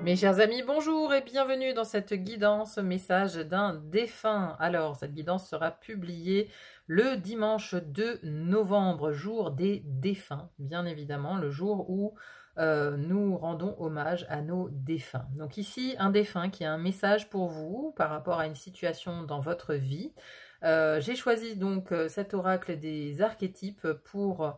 Mes chers amis, bonjour et bienvenue dans cette guidance message d'un défunt. Alors, cette guidance sera publiée le dimanche 2 novembre, jour des défunts, bien évidemment, le jour où nous rendons hommage à nos défunts. Donc ici, un défunt qui a un message pour vous par rapport à une situation dans votre vie. J'ai choisi donc cet oracle des archétypes pour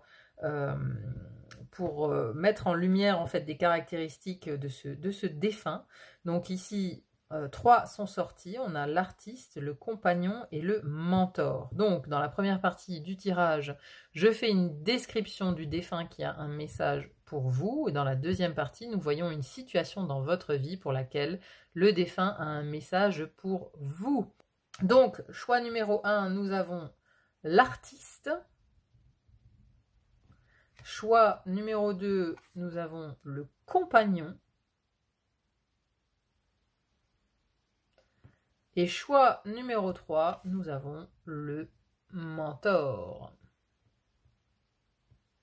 mettre en lumière en fait des caractéristiques de ce défunt. Donc ici, trois sont sortis. On a l'artiste, le compagnon et le mentor. Donc dans la première partie du tirage, je fais une description du défunt qui a un message pour vous. Et dans la deuxième partie, nous voyons une situation dans votre vie pour laquelle le défunt a un message pour vous. Donc, choix numéro 1, nous avons l'artiste. Choix numéro 2, nous avons le compagnon. Et choix numéro 3, nous avons le mentor.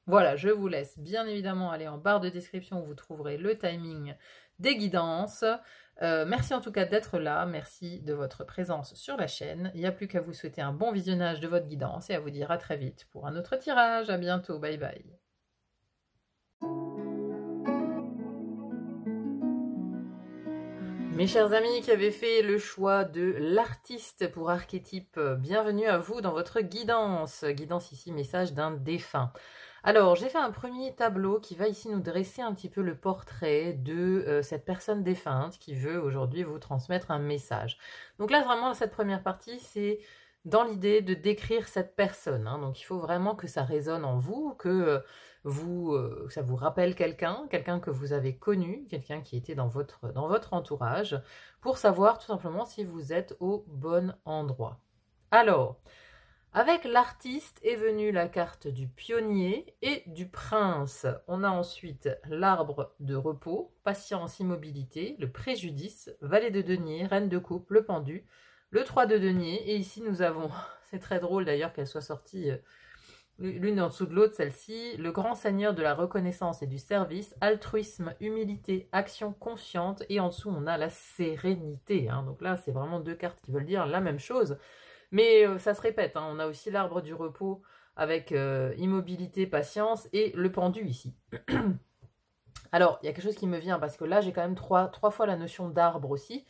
Voilà, je vous laisse bien évidemment aller en barre de description où vous trouverez le timing des guidances. Merci en tout cas d'être là, merci de votre présence sur la chaîne. Il n'y a plus qu'à vous souhaiter un bon visionnage de votre guidance et à vous dire à très vite pour un autre tirage. À bientôt, bye bye. Mes chers amis qui avez fait le choix de l'artiste pour archétype, bienvenue à vous dans votre guidance. Guidance ici, message d'un défunt. Alors, j'ai fait un premier tableau qui va ici nous dresser un petit peu le portrait de cette personne défunte qui veut aujourd'hui vous transmettre un message. Donc là, vraiment, cette première partie, c'est dans l'idée de décrire cette personne. Hein. Donc, il faut vraiment que ça résonne en vous, que ça vous rappelle quelqu'un que vous avez connu, quelqu'un qui était dans votre entourage, pour savoir tout simplement si vous êtes au bon endroit. Alors, avec l'artiste est venue la carte du pionnier et du prince. On a ensuite l'arbre de repos, patience, immobilité, le préjudice, valet de denier, reine de coupe, le pendu, le 3 de denier. Et ici nous avons, c'est très drôle d'ailleurs qu'elle soit sortie l'une en dessous de l'autre, celle-ci, le grand seigneur de la reconnaissance et du service, altruisme, humilité, action consciente, et en dessous on a la sérénité. Hein. Donc là c'est vraiment deux cartes qui veulent dire la même chose. Mais ça se répète, hein. On a aussi l'arbre du repos avec immobilité, patience et le pendu ici. Alors, il y a quelque chose qui me vient parce que là, j'ai quand même trois fois la notion d'arbre aussi.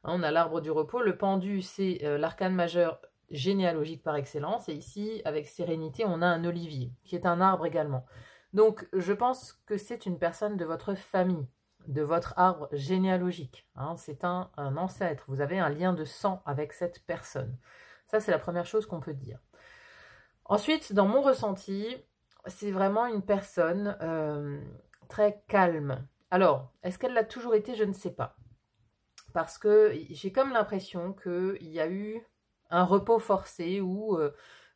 Hein, on a l'arbre du repos. Le pendu, c'est l'arcane majeur généalogique par excellence. Et ici, avec sérénité, on a un olivier, qui est un arbre également. Donc, je pense que c'est une personne de votre famille, de votre arbre généalogique. Hein, c'est un ancêtre. Vous avez un lien de sang avec cette personne. Ça, c'est la première chose qu'on peut dire. Ensuite, dans mon ressenti, c'est vraiment une personne très calme. Alors, est-ce qu'elle l'a toujours été? Je ne sais pas. Parce que j'ai comme l'impression qu'il y a eu un repos forcé ou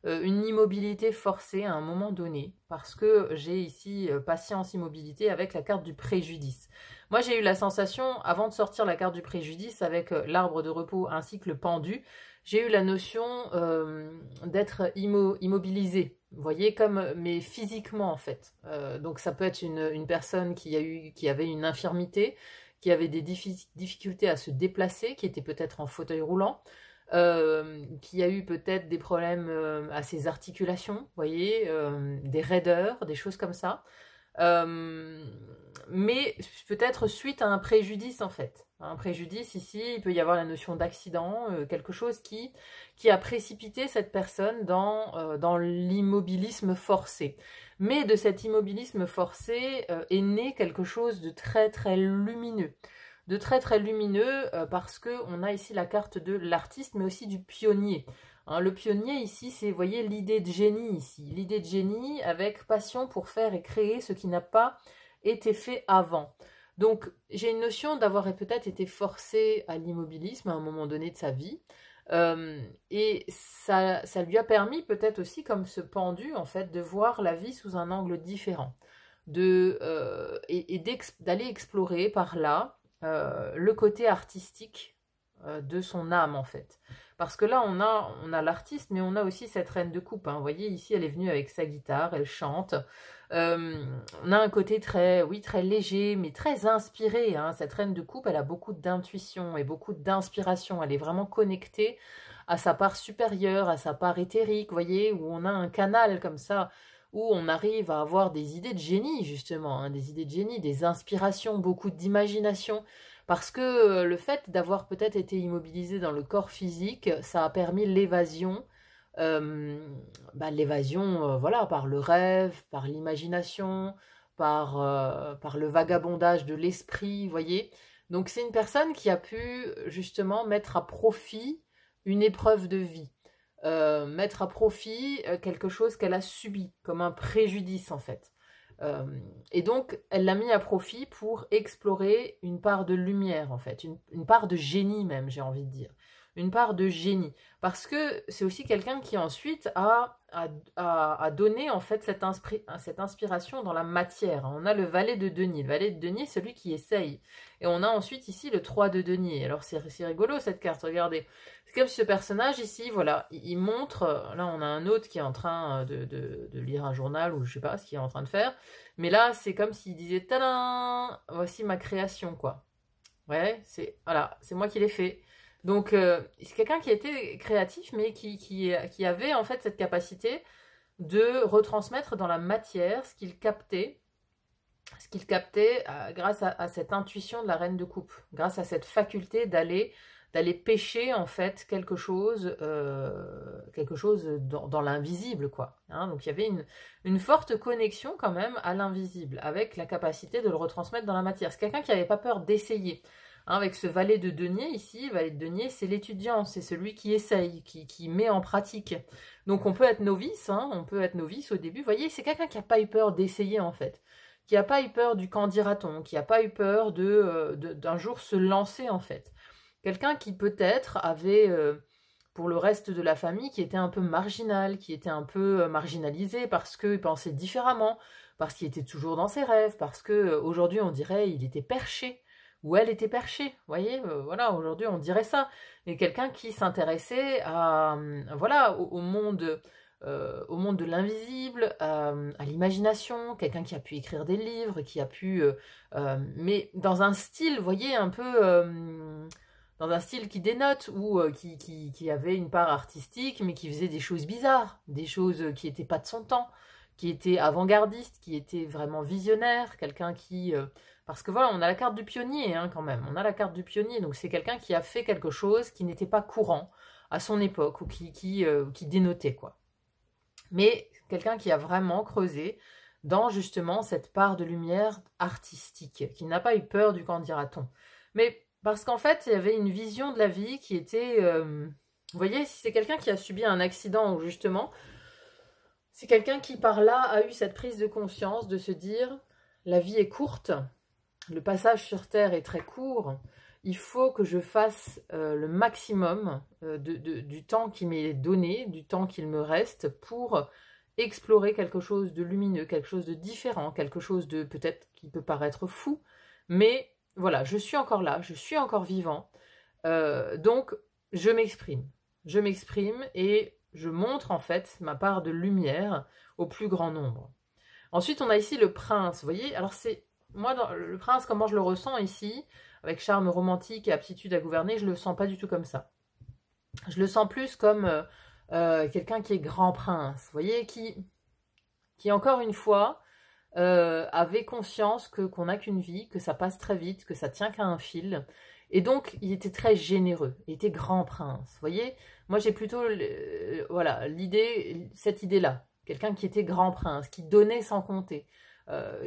une immobilité forcée à un moment donné. Parce que j'ai ici patience, immobilité avec la carte du préjudice. Moi, j'ai eu la sensation, avant de sortir la carte du préjudice avec l'arbre de repos ainsi que le pendu, j'ai eu la notion d'être immobilisée, vous voyez, mais physiquement en fait. Donc ça peut être une personne qui avait une infirmité, qui avait des difficultés à se déplacer, qui était peut-être en fauteuil roulant, qui a eu peut-être des problèmes à ses articulations, vous voyez, des raideurs, des choses comme ça. Mais peut-être suite à un préjudice en fait. Un préjudice ici, il peut y avoir la notion d'accident, quelque chose qui a précipité cette personne dans l'immobilisme forcé. Mais de cet immobilisme forcé est né quelque chose de très très lumineux. De très très lumineux parce qu'on a ici la carte de l'artiste mais aussi du pionnier. Hein, le pionnier ici, c'est, vous voyez, l'idée de génie ici. L'idée de génie avec passion pour faire et créer ce qui n'a pas été fait avant. Donc, j'ai une notion d'avoir peut-être été forcé à l'immobilisme à un moment donné de sa vie. Et ça lui a permis peut-être aussi, comme ce pendu, en fait, de voir la vie sous un angle différent. Et d'aller explorer par là le côté artistique de son âme en fait. Parce que là, on a l'artiste, mais on a aussi cette reine de coupe. Hein. Vous voyez, ici, elle est venue avec sa guitare, elle chante. On a un côté très, oui, très léger, mais très inspiré. Hein. Cette reine de coupe, elle a beaucoup d'intuition et beaucoup d'inspiration. Elle est vraiment connectée à sa part supérieure, à sa part éthérique, vous voyez, où on a un canal comme ça, où on arrive à avoir des idées de génie, justement, hein, des idées de génie, des inspirations, beaucoup d'imagination. Parce que le fait d'avoir peut-être été immobilisé dans le corps physique, ça a permis l'évasion, voilà, par le rêve, par l'imagination, par le vagabondage de l'esprit, vous voyez. Donc c'est une personne qui a pu justement mettre à profit une épreuve de vie, mettre à profit quelque chose qu'elle a subi, comme un préjudice en fait. Euh, et donc, elle l'a mis à profit pour explorer une part de lumière, en fait, une part de génie même, j'ai envie de dire. Une part de génie. Parce que c'est aussi quelqu'un qui ensuite a donné en fait cette inspiration dans la matière. On a le valet de denier. Le valet de denier, c'est celui qui essaye. Et on a ensuite ici le 3 de denier. Alors c'est rigolo cette carte, regardez. C'est comme si ce personnage ici, voilà, il montre, là on a un autre qui est en train de lire un journal ou je sais pas ce qu'il est en train de faire, mais là c'est comme s'il disait, tadam, voici ma création quoi. Ouais, voilà, c'est moi qui l'ai fait. Donc c'est quelqu'un qui était créatif mais qui avait en fait cette capacité de retransmettre dans la matière ce qu'il captait grâce à cette intuition de la reine de coupe, grâce à cette faculté d'aller pêcher en fait quelque chose dans l'invisible quoi. Hein, donc il y avait une forte connexion quand même à l'invisible, avec la capacité de le retransmettre dans la matière. C'est quelqu'un qui n'avait pas peur d'essayer. Hein, avec ce valet de denier ici, valet de denier, c'est l'étudiant, c'est celui qui essaye, qui met en pratique. Donc on peut être novice, hein, on peut être novice au début. Vous voyez, c'est quelqu'un qui n'a pas eu peur d'essayer en fait, qui n'a pas eu peur du qu'en dira-t-on, qui n'a pas eu peur d'un jour se lancer en fait. Quelqu'un qui peut-être avait, pour le reste de la famille, qui était un peu marginal, qui était un peu marginalisé parce qu'il pensait différemment, parce qu'il était toujours dans ses rêves, parce que aujourd'hui on dirait il était perché, ou elle était perchée, vous voyez, voilà, aujourd'hui on dirait ça. Et quelqu'un qui s'intéressait voilà, au monde de l'invisible, à l'imagination, quelqu'un qui a pu écrire des livres, qui a pu, mais dans un style, vous voyez, un peu dans un style qui dénote, ou qui avait une part artistique, mais qui faisait des choses bizarres, des choses qui n'étaient pas de son temps, qui étaient avant-gardistes, qui étaient vraiment visionnaires, quelqu'un qui... parce que voilà, on a la carte du pionnier hein, quand même, on a la carte du pionnier, donc c'est quelqu'un qui a fait quelque chose qui n'était pas courant à son époque, ou qui dénotait, quoi. Mais quelqu'un qui a vraiment creusé dans justement cette part de lumière artistique, qui n'a pas eu peur du qu'en dira-t-on. Mais parce qu'en fait, il y avait une vision de la vie qui était... vous voyez, si c'est quelqu'un qui a subi un accident, ou justement, c'est quelqu'un qui par là a eu cette prise de conscience de se dire, la vie est courte, le passage sur Terre est très court, il faut que je fasse le maximum du temps qui m'est donné, du temps qu'il me reste pour explorer quelque chose de lumineux, quelque chose de différent, quelque chose de peut-être qui peut paraître fou, mais voilà, je suis encore là, je suis encore vivant, donc je m'exprime et je montre en fait ma part de lumière au plus grand nombre. Ensuite, on a ici le prince, vous voyez, alors c'est, moi, le prince, comment je le ressens ici, avec charme romantique et aptitude à gouverner, je le sens pas du tout comme ça. Je le sens plus comme quelqu'un qui est grand prince, vous voyez, qui encore une fois, avait conscience qu'on n'a qu'une vie, que ça passe très vite, que ça tient qu'à un fil. Et donc, il était très généreux, il était grand prince. Vous voyez, moi j'ai plutôt voilà, cette idée-là. Quelqu'un qui était grand prince, qui donnait sans compter.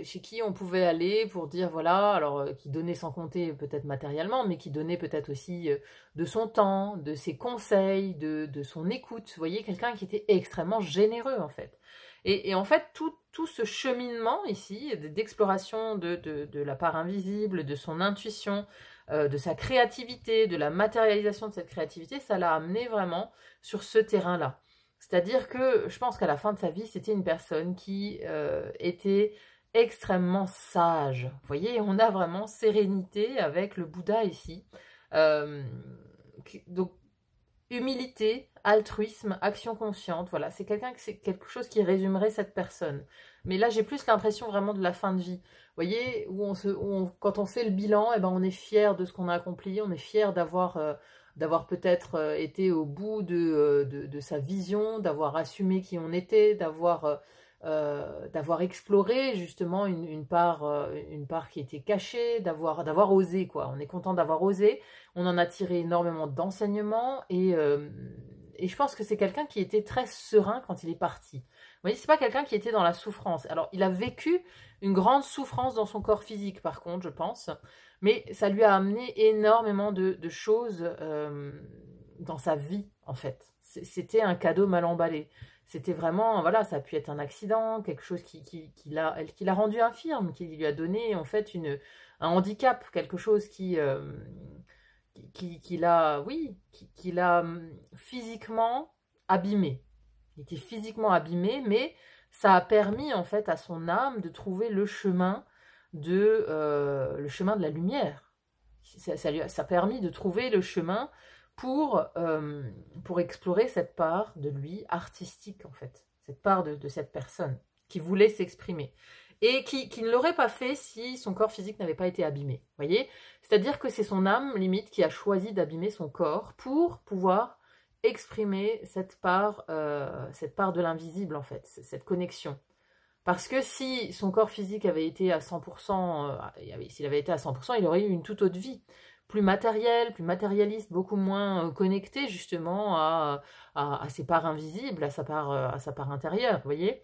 Chez qui on pouvait aller pour dire voilà, alors qui donnait sans compter peut-être matériellement, mais qui donnait peut-être aussi de son temps, de ses conseils, de son écoute. Vous voyez, quelqu'un qui était extrêmement généreux en fait. Et en fait, tout ce cheminement ici, d'exploration de la part invisible, de son intuition, de sa créativité, de la matérialisation de cette créativité, ça l'a amené vraiment sur ce terrain-là. C'est-à-dire que je pense qu'à la fin de sa vie, c'était une personne qui était extrêmement sage. Vous voyez, on a vraiment sérénité avec le Bouddha ici. donc, humilité, altruisme, action consciente, voilà, c'est quelque chose qui résumerait cette personne. Mais là, j'ai plus l'impression vraiment de la fin de vie. Vous voyez, quand on fait le bilan, eh ben, on est fier de ce qu'on a accompli, on est fier d'avoir peut-être été au bout de sa vision, d'avoir assumé qui on était, d'avoir exploré justement une part qui était cachée, d'avoir osé, quoi. On est content d'avoir osé, on en a tiré énormément d'enseignements et je pense que c'est quelqu'un qui était très serein quand il est parti. Vous voyez, c'est pas quelqu'un qui était dans la souffrance. Alors, il a vécu une grande souffrance dans son corps physique, par contre, je pense, mais ça lui a amené énormément de choses dans sa vie, en fait. C'était un cadeau mal emballé. C'était vraiment, voilà, ça a pu être un accident, quelque chose qui l'a rendu infirme, qui lui a donné, en fait, un handicap, quelque chose qui l'a physiquement abîmé. Il était physiquement abîmé, mais ça a permis, en fait, à son âme de trouver le chemin de la lumière. Ça a permis de trouver le chemin pour explorer cette part de lui artistique, en fait. Cette part de cette personne qui voulait s'exprimer. Et qui ne l'aurait pas fait si son corps physique n'avait pas été abîmé. Voyez, c'est-à-dire que c'est son âme, limite, qui a choisi d'abîmer son corps pour pouvoir exprimer cette part de l'invisible, en fait, cette connexion. Parce que si son corps physique avait été à 100%, s'il avait été à 100%, il aurait eu une toute autre vie, plus matérielle, plus matérialiste, beaucoup moins connectée justement à ses parts invisibles, à sa part intérieure, vous voyez.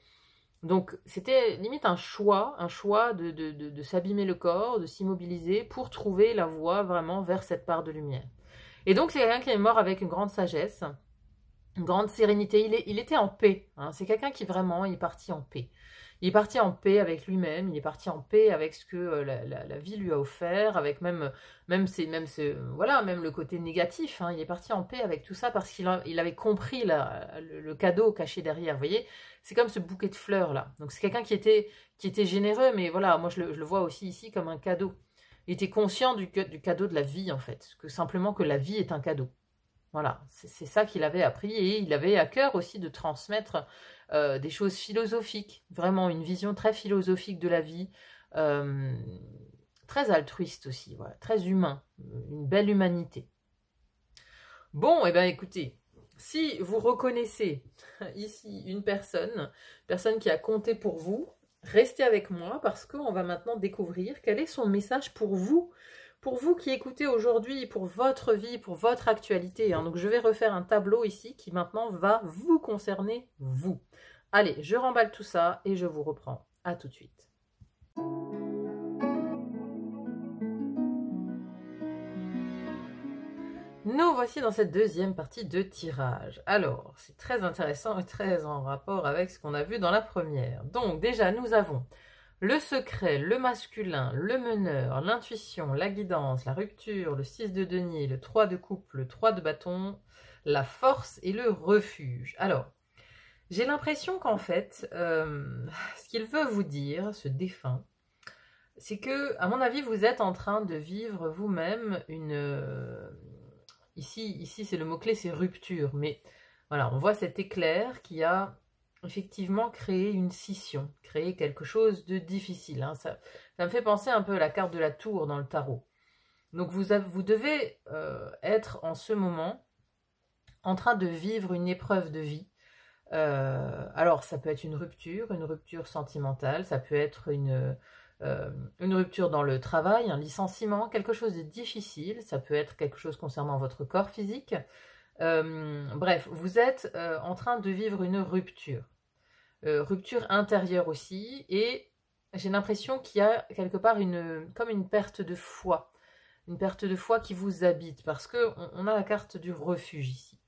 Donc c'était limite un choix de s'abîmer le corps, de s'immobiliser pour trouver la voie vraiment vers cette part de lumière. Et donc c'est quelqu'un qui est mort avec une grande sagesse, une grande sérénité. Il était en paix, hein. C'est quelqu'un qui vraiment est parti en paix. Il est parti en paix avec lui-même, il est parti en paix avec ce que la vie lui a offert, avec même le côté négatif, hein. Il est parti en paix avec tout ça parce qu'il avait compris le cadeau caché derrière. Vous voyez, c'est comme ce bouquet de fleurs là. Donc c'est quelqu'un qui était généreux, mais voilà, moi je le vois aussi ici comme un cadeau. Il était conscient du cadeau de la vie en fait, simplement que la vie est un cadeau. Voilà, c'est ça qu'il avait appris et il avait à cœur aussi de transmettre des choses philosophiques, vraiment une vision très philosophique de la vie, très altruiste aussi, voilà, très humain, une belle humanité. Bon, et bien écoutez, si vous reconnaissez ici une personne qui a compté pour vous, restez avec moi parce qu'on va maintenant découvrir quel est son message pour vous qui écoutez aujourd'hui, pour votre vie, pour votre actualité. Hein. Donc je vais refaire un tableau ici qui maintenant va vous concerner, vous. Allez, je remballe tout ça et je vous reprends. À tout de suite. Nous voici dans cette deuxième partie de tirage. Alors, c'est très intéressant et très en rapport avec ce qu'on a vu dans la première. Donc déjà, nous avons le secret, le masculin, le meneur, l'intuition, la guidance, la rupture, le 6 de denier, le 3 de coupe, le 3 de bâton, la force et le refuge. Alors, j'ai l'impression qu'en fait, ce qu'il veut vous dire, ce défunt, c'est que, à mon avis, vous êtes en train de vivre vous-même Ici c'est le mot-clé, c'est rupture. Mais voilà, on voit cet éclair qui a effectivement créé une scission, créé quelque chose de difficile. Hein. Ça me fait penser un peu à la carte de la tour dans le tarot. Donc vous devez être en ce moment en train de vivre une épreuve de vie. Alors ça peut être une rupture sentimentale, ça peut être une rupture dans le travail, un licenciement, quelque chose de difficile, ça peut être quelque chose concernant votre corps physique. Bref, vous êtes en train de vivre une rupture. Rupture intérieure aussi, et j'ai l'impression qu'il y a quelque part comme une perte de foi qui vous habite, parce qu'on a la carte du refuge ici.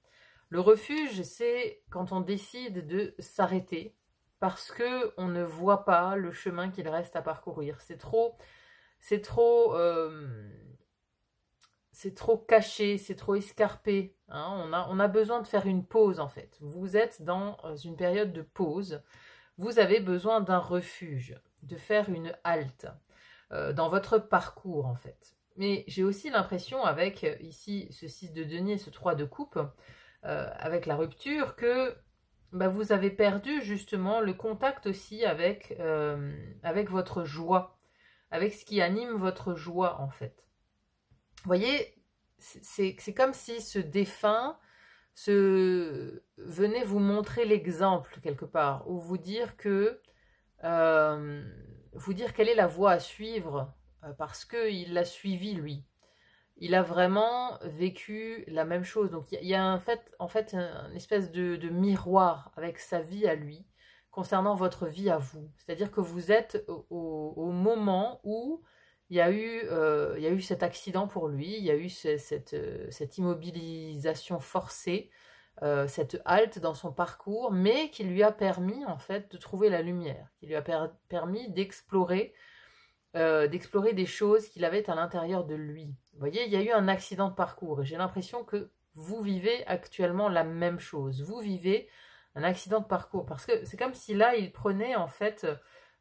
Le refuge, c'est quand on décide de s'arrêter, parce qu'on ne voit pas le chemin qu'il reste à parcourir. C'est trop caché, c'est trop escarpé. Hein. On a besoin de faire une pause en fait. Vous êtes dans une période de pause. Vous avez besoin d'un refuge, de faire une halte dans votre parcours en fait. Mais j'ai aussi l'impression avec ici ce 6 de denier, ce 3 de coupe, avec la rupture, que bah, vous avez perdu justement le contact aussi avec votre joie, avec ce qui anime votre joie en fait. Vous voyez, c'est comme si ce défunt venait vous montrer l'exemple quelque part, ou vous dire que vous dire quelle est la voie à suivre, parce qu'il l'a suivi lui. Il a vraiment vécu la même chose. Donc il y a en fait une espèce de miroir avec sa vie à lui, concernant votre vie à vous. C'est-à-dire que vous êtes au moment où il y a eu cet accident pour lui, il y a eu cette immobilisation forcée, cette halte dans son parcours, mais qui lui a permis en fait de trouver la lumière, qui lui a permis d'explorer des choses qu'il avait à l'intérieur de lui. Vous voyez, il y a eu un accident de parcours et j'ai l'impression que vous vivez actuellement la même chose. Vous vivez un accident de parcours parce que c'est comme si là, il prenait en fait,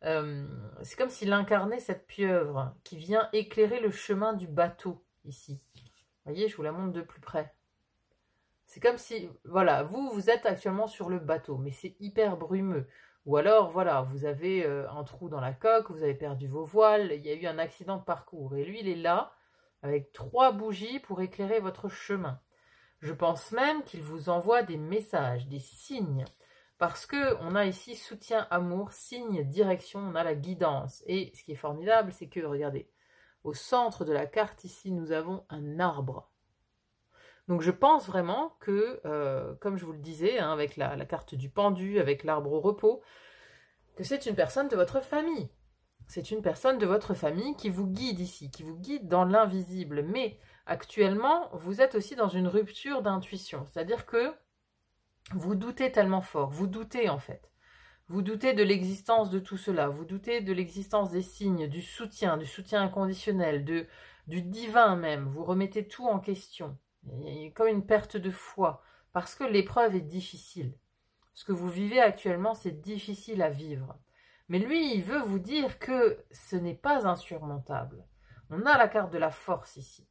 c'est comme s'il incarnait cette pieuvre qui vient éclairer le chemin du bateau ici. Vous voyez, je vous la montre de plus près. C'est comme si, voilà, vous êtes actuellement sur le bateau, mais c'est hyper brumeux. Ou alors, voilà, vous avez un trou dans la coque, vous avez perdu vos voiles, il y a eu un accident de parcours. Et lui, il est là, avec 3 bougies pour éclairer votre chemin. Je pense même qu'il vous envoie des messages, des signes. Parce que on a ici soutien, amour, signe, direction, on a la guidance. Et ce qui est formidable, c'est que, regardez, au centre de la carte, ici, nous avons un arbre. Donc je pense vraiment que, comme je vous le disais, hein, avec la carte du pendu, avec l'arbre au repos, que c'est une personne de votre famille. C'est une personne de votre famille qui vous guide ici, qui vous guide dans l'invisible. Mais actuellement, vous êtes aussi dans une rupture d'intuition. C'est-à-dire que vous doutez tellement fort, vous doutez en fait. Vous doutez de l'existence de tout cela, vous doutez de l'existence des signes, du soutien inconditionnel, du divin même. Vous remettez tout en question. Il y a comme une perte de foi, parce que l'épreuve est difficile. Ce que vous vivez actuellement, c'est difficile à vivre. Mais lui, il veut vous dire que ce n'est pas insurmontable. On a la carte de la force ici.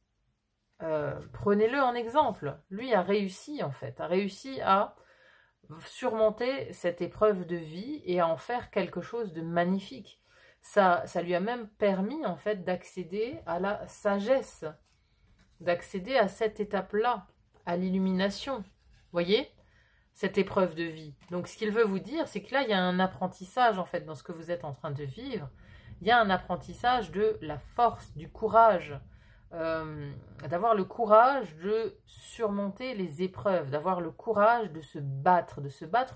Prenez-le en exemple. Lui a réussi, en fait, a réussi à surmonter cette épreuve de vie et à en faire quelque chose de magnifique. Ça lui a même permis, en fait, d'accéder à la sagesse, d'accéder à cette étape-là, à l'illumination. Voyez, cette épreuve de vie. Donc, ce qu'il veut vous dire, c'est que là, il y a un apprentissage, en fait, dans ce que vous êtes en train de vivre. Il y a un apprentissage de la force, du courage, d'avoir le courage de surmonter les épreuves, d'avoir le courage de se battre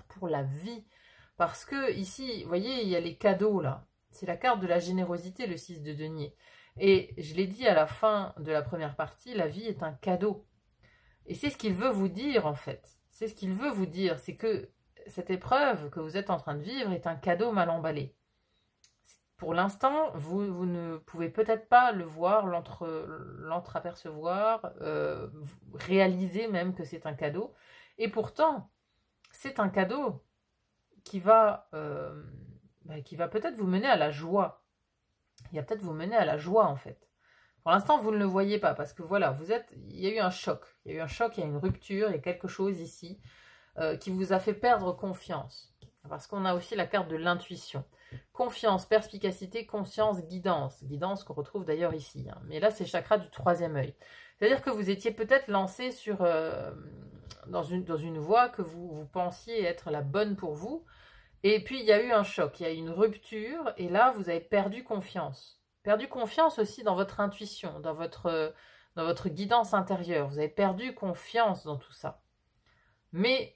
pour la vie. Parce que ici, vous voyez, il y a les cadeaux, là. C'est la carte de la générosité, le 6 de denier. Et je l'ai dit à la fin de la première partie, la vie est un cadeau. Et c'est ce qu'il veut vous dire, en fait. C'est ce qu'il veut vous dire, c'est que cette épreuve que vous êtes en train de vivre est un cadeau mal emballé. Pour l'instant, vous ne pouvez peut-être pas le voir, l'entreapercevoir, réaliser même que c'est un cadeau. Et pourtant, c'est un cadeau qui va peut-être vous mener à la joie. Il va peut-être vous mener à la joie, en fait. Pour l'instant, vous ne le voyez pas, parce que voilà, il y a eu un choc. Il y a eu un choc, il y a une rupture, il y a quelque chose ici qui vous a fait perdre confiance. Parce qu'on a aussi la carte de l'intuition. Confiance, perspicacité, conscience, guidance. Guidance qu'on retrouve d'ailleurs ici. Hein. Mais là, c'est chakra du 3e œil. C'est-à-dire que vous étiez peut-être lancé dans une voie que vous pensiez être la bonne pour vous. Et puis, il y a eu un choc, il y a eu une rupture. Et là, vous avez perdu confiance. Perdu confiance aussi dans votre intuition, dans votre guidance intérieure. Vous avez perdu confiance dans tout ça. Mais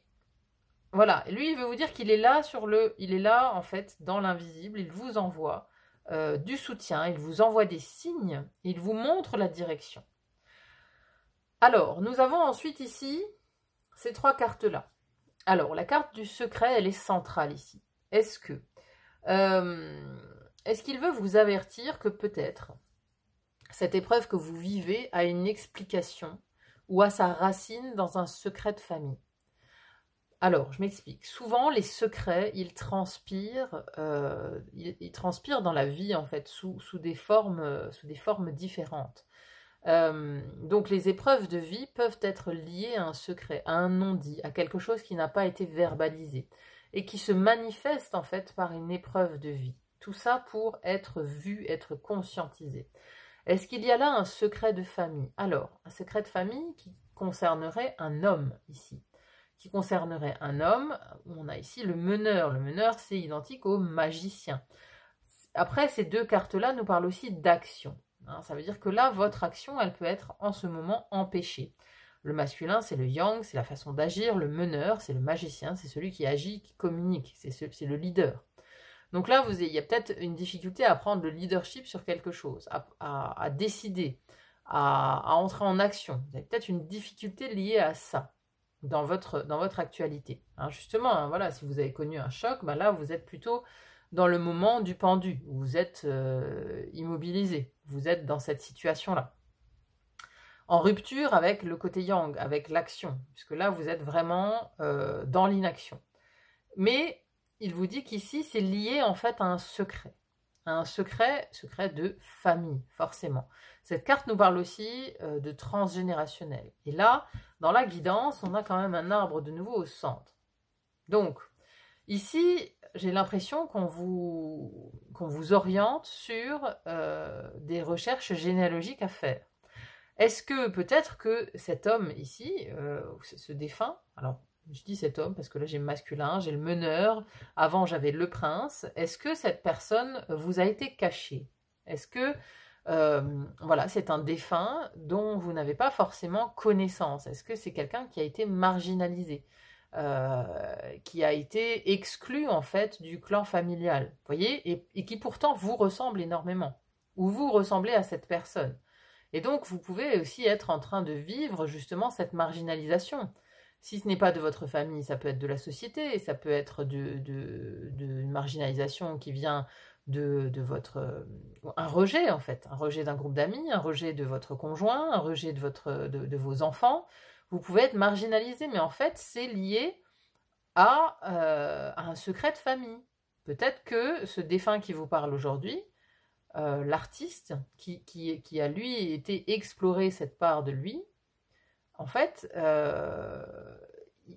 voilà, lui, il veut vous dire qu'il est là il est là en fait dans l'invisible. Il vous envoie du soutien, il vous envoie des signes, il vous montre la direction. Alors, nous avons ensuite ici ces 3 cartes-là. Alors, la carte du secret, elle est centrale ici. Est-ce qu'il veut vous avertir que peut-être cette épreuve que vous vivez a une explication ou a sa racine dans un secret de famille? Alors, je m'explique. Souvent, les secrets, ils transpirent dans la vie, en fait, sous des formes différentes. Donc les épreuves de vie peuvent être liées à un secret, à un non-dit, à quelque chose qui n'a pas été verbalisé et qui se manifeste en fait par une épreuve de vie. Tout ça pour être vu, être conscientisé. Est-ce qu'il y a là un secret de famille? Alors, un secret de famille qui concernerait un homme ici. Qui concernerait un homme, on a ici le meneur. Le meneur, c'est identique au magicien. Après, ces deux cartes-là nous parlent aussi d'action. Ça veut dire que là, votre action, elle peut être en ce moment empêchée. Le masculin, c'est le yang, c'est la façon d'agir. Le meneur, c'est le magicien, c'est celui qui agit, qui communique, c'est le leader. Donc là, il y a peut-être une difficulté à prendre le leadership sur quelque chose, à décider, à entrer en action. Vous avez peut-être une difficulté liée à ça dans votre actualité. Justement, voilà, si vous avez connu un choc, là, vous êtes plutôt dans le moment du pendu, où vous êtes immobilisé, vous êtes dans cette situation-là. En rupture avec le côté yang, avec l'action, puisque là, vous êtes vraiment dans l'inaction. Mais il vous dit qu'ici, c'est lié en fait à un secret de famille, forcément. Cette carte nous parle aussi de transgénérationnel. Et là, dans la guidance, on a quand même un arbre de nouveau au centre. Donc, ici, j'ai l'impression qu'on vous oriente sur des recherches généalogiques à faire. Est-ce que peut-être que cet homme ici, ce défunt, alors je dis cet homme parce que là j'ai le masculin, j'ai le meneur, avant j'avais le prince, est-ce que cette personne vous a été cachée? Est-ce que voilà, c'est un défunt dont vous n'avez pas forcément connaissance? Est-ce que c'est quelqu'un qui a été marginalisé, qui a été exclu en fait du clan familial, vous voyez, et qui pourtant vous ressemble énormément, ou vous ressemblez à cette personne. Et donc vous pouvez aussi être en train de vivre justement cette marginalisation. Si ce n'est pas de votre famille, ça peut être de la société, ça peut être de marginalisation qui vient de votre... un rejet en fait, un rejet d'un groupe d'amis, un rejet de votre conjoint, un rejet de vos enfants. Vous pouvez être marginalisé, mais en fait c'est lié à un secret de famille. Peut-être que ce défunt qui vous parle aujourd'hui, l'artiste qui a lui été explorer cette part de lui, en fait,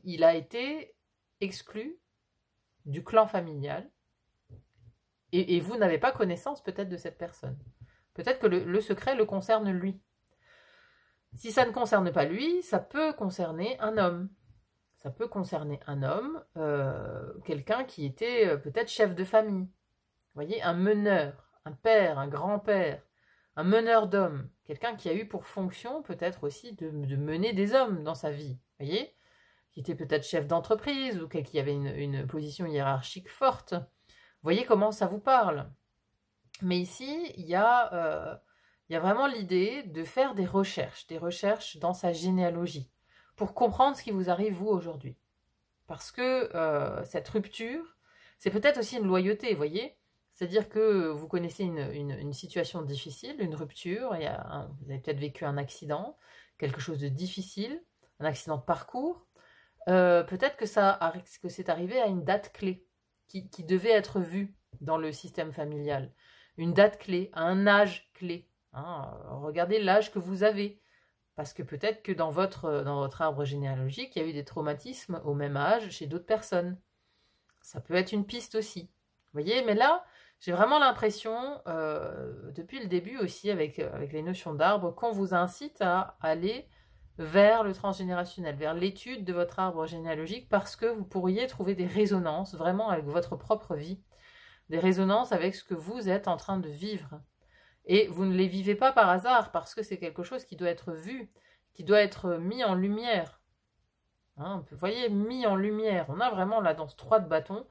il a été exclu du clan familial et vous n'avez pas connaissance peut-être de cette personne. Peut-être que le secret le concerne lui. Si ça ne concerne pas lui, ça peut concerner un homme. Ça peut concerner un homme, quelqu'un qui était peut-être chef de famille. Vous voyez, un meneur, un père, un grand-père, un meneur d'hommes, quelqu'un qui a eu pour fonction peut-être aussi de mener des hommes dans sa vie, vous voyez, qui était peut-être chef d'entreprise ou qui avait une position hiérarchique forte. Vous voyez comment ça vous parle. Mais ici, il y a vraiment l'idée de faire des recherches dans sa généalogie, pour comprendre ce qui vous arrive vous aujourd'hui. Parce que cette rupture, c'est peut-être aussi une loyauté, vous voyez. C'est-à-dire que vous connaissez une situation difficile, une rupture, vous avez peut-être vécu un accident, quelque chose de difficile, un accident de parcours. Peut-être que c'est arrivé à une date clé qui devait être vue dans le système familial. Une date clé, à un âge clé. Regardez l'âge que vous avez. Parce que peut-être que dans votre arbre généalogique, il y a eu des traumatismes au même âge chez d'autres personnes. Ça peut être une piste aussi. Vous voyez, mais là, j'ai vraiment l'impression, depuis le début aussi, avec les notions d'arbre, qu'on vous incite à aller vers le transgénérationnel, vers l'étude de votre arbre généalogique, parce que vous pourriez trouver des résonances vraiment avec votre propre vie, des résonances avec ce que vous êtes en train de vivre. Et vous ne les vivez pas par hasard, parce que c'est quelque chose qui doit être vu, qui doit être mis en lumière. Vous voyez, mis en lumière. On a vraiment là dans ce 3 de bâton,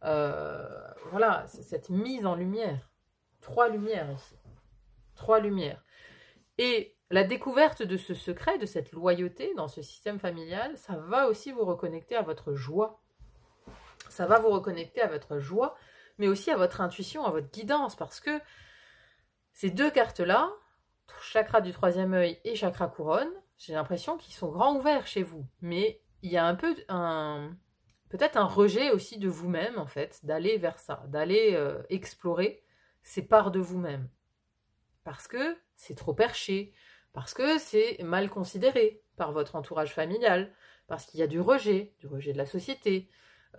voilà, cette mise en lumière. 3 lumières ici. 3 lumières. Et la découverte de ce secret, de cette loyauté dans ce système familial, ça va aussi vous reconnecter à votre joie. Ça va vous reconnecter à votre joie, mais aussi à votre intuition, à votre guidance, parce que ces deux cartes-là, chakra du 3e œil et chakra couronne, j'ai l'impression qu'ils sont grands ouverts chez vous. Mais il y a un peu peut-être un rejet aussi de vous-même, en fait, d'aller vers ça, d'aller explorer ces parts de vous-même. Parce que c'est trop perché, parce que c'est mal considéré par votre entourage familial, parce qu'il y a du rejet de la société,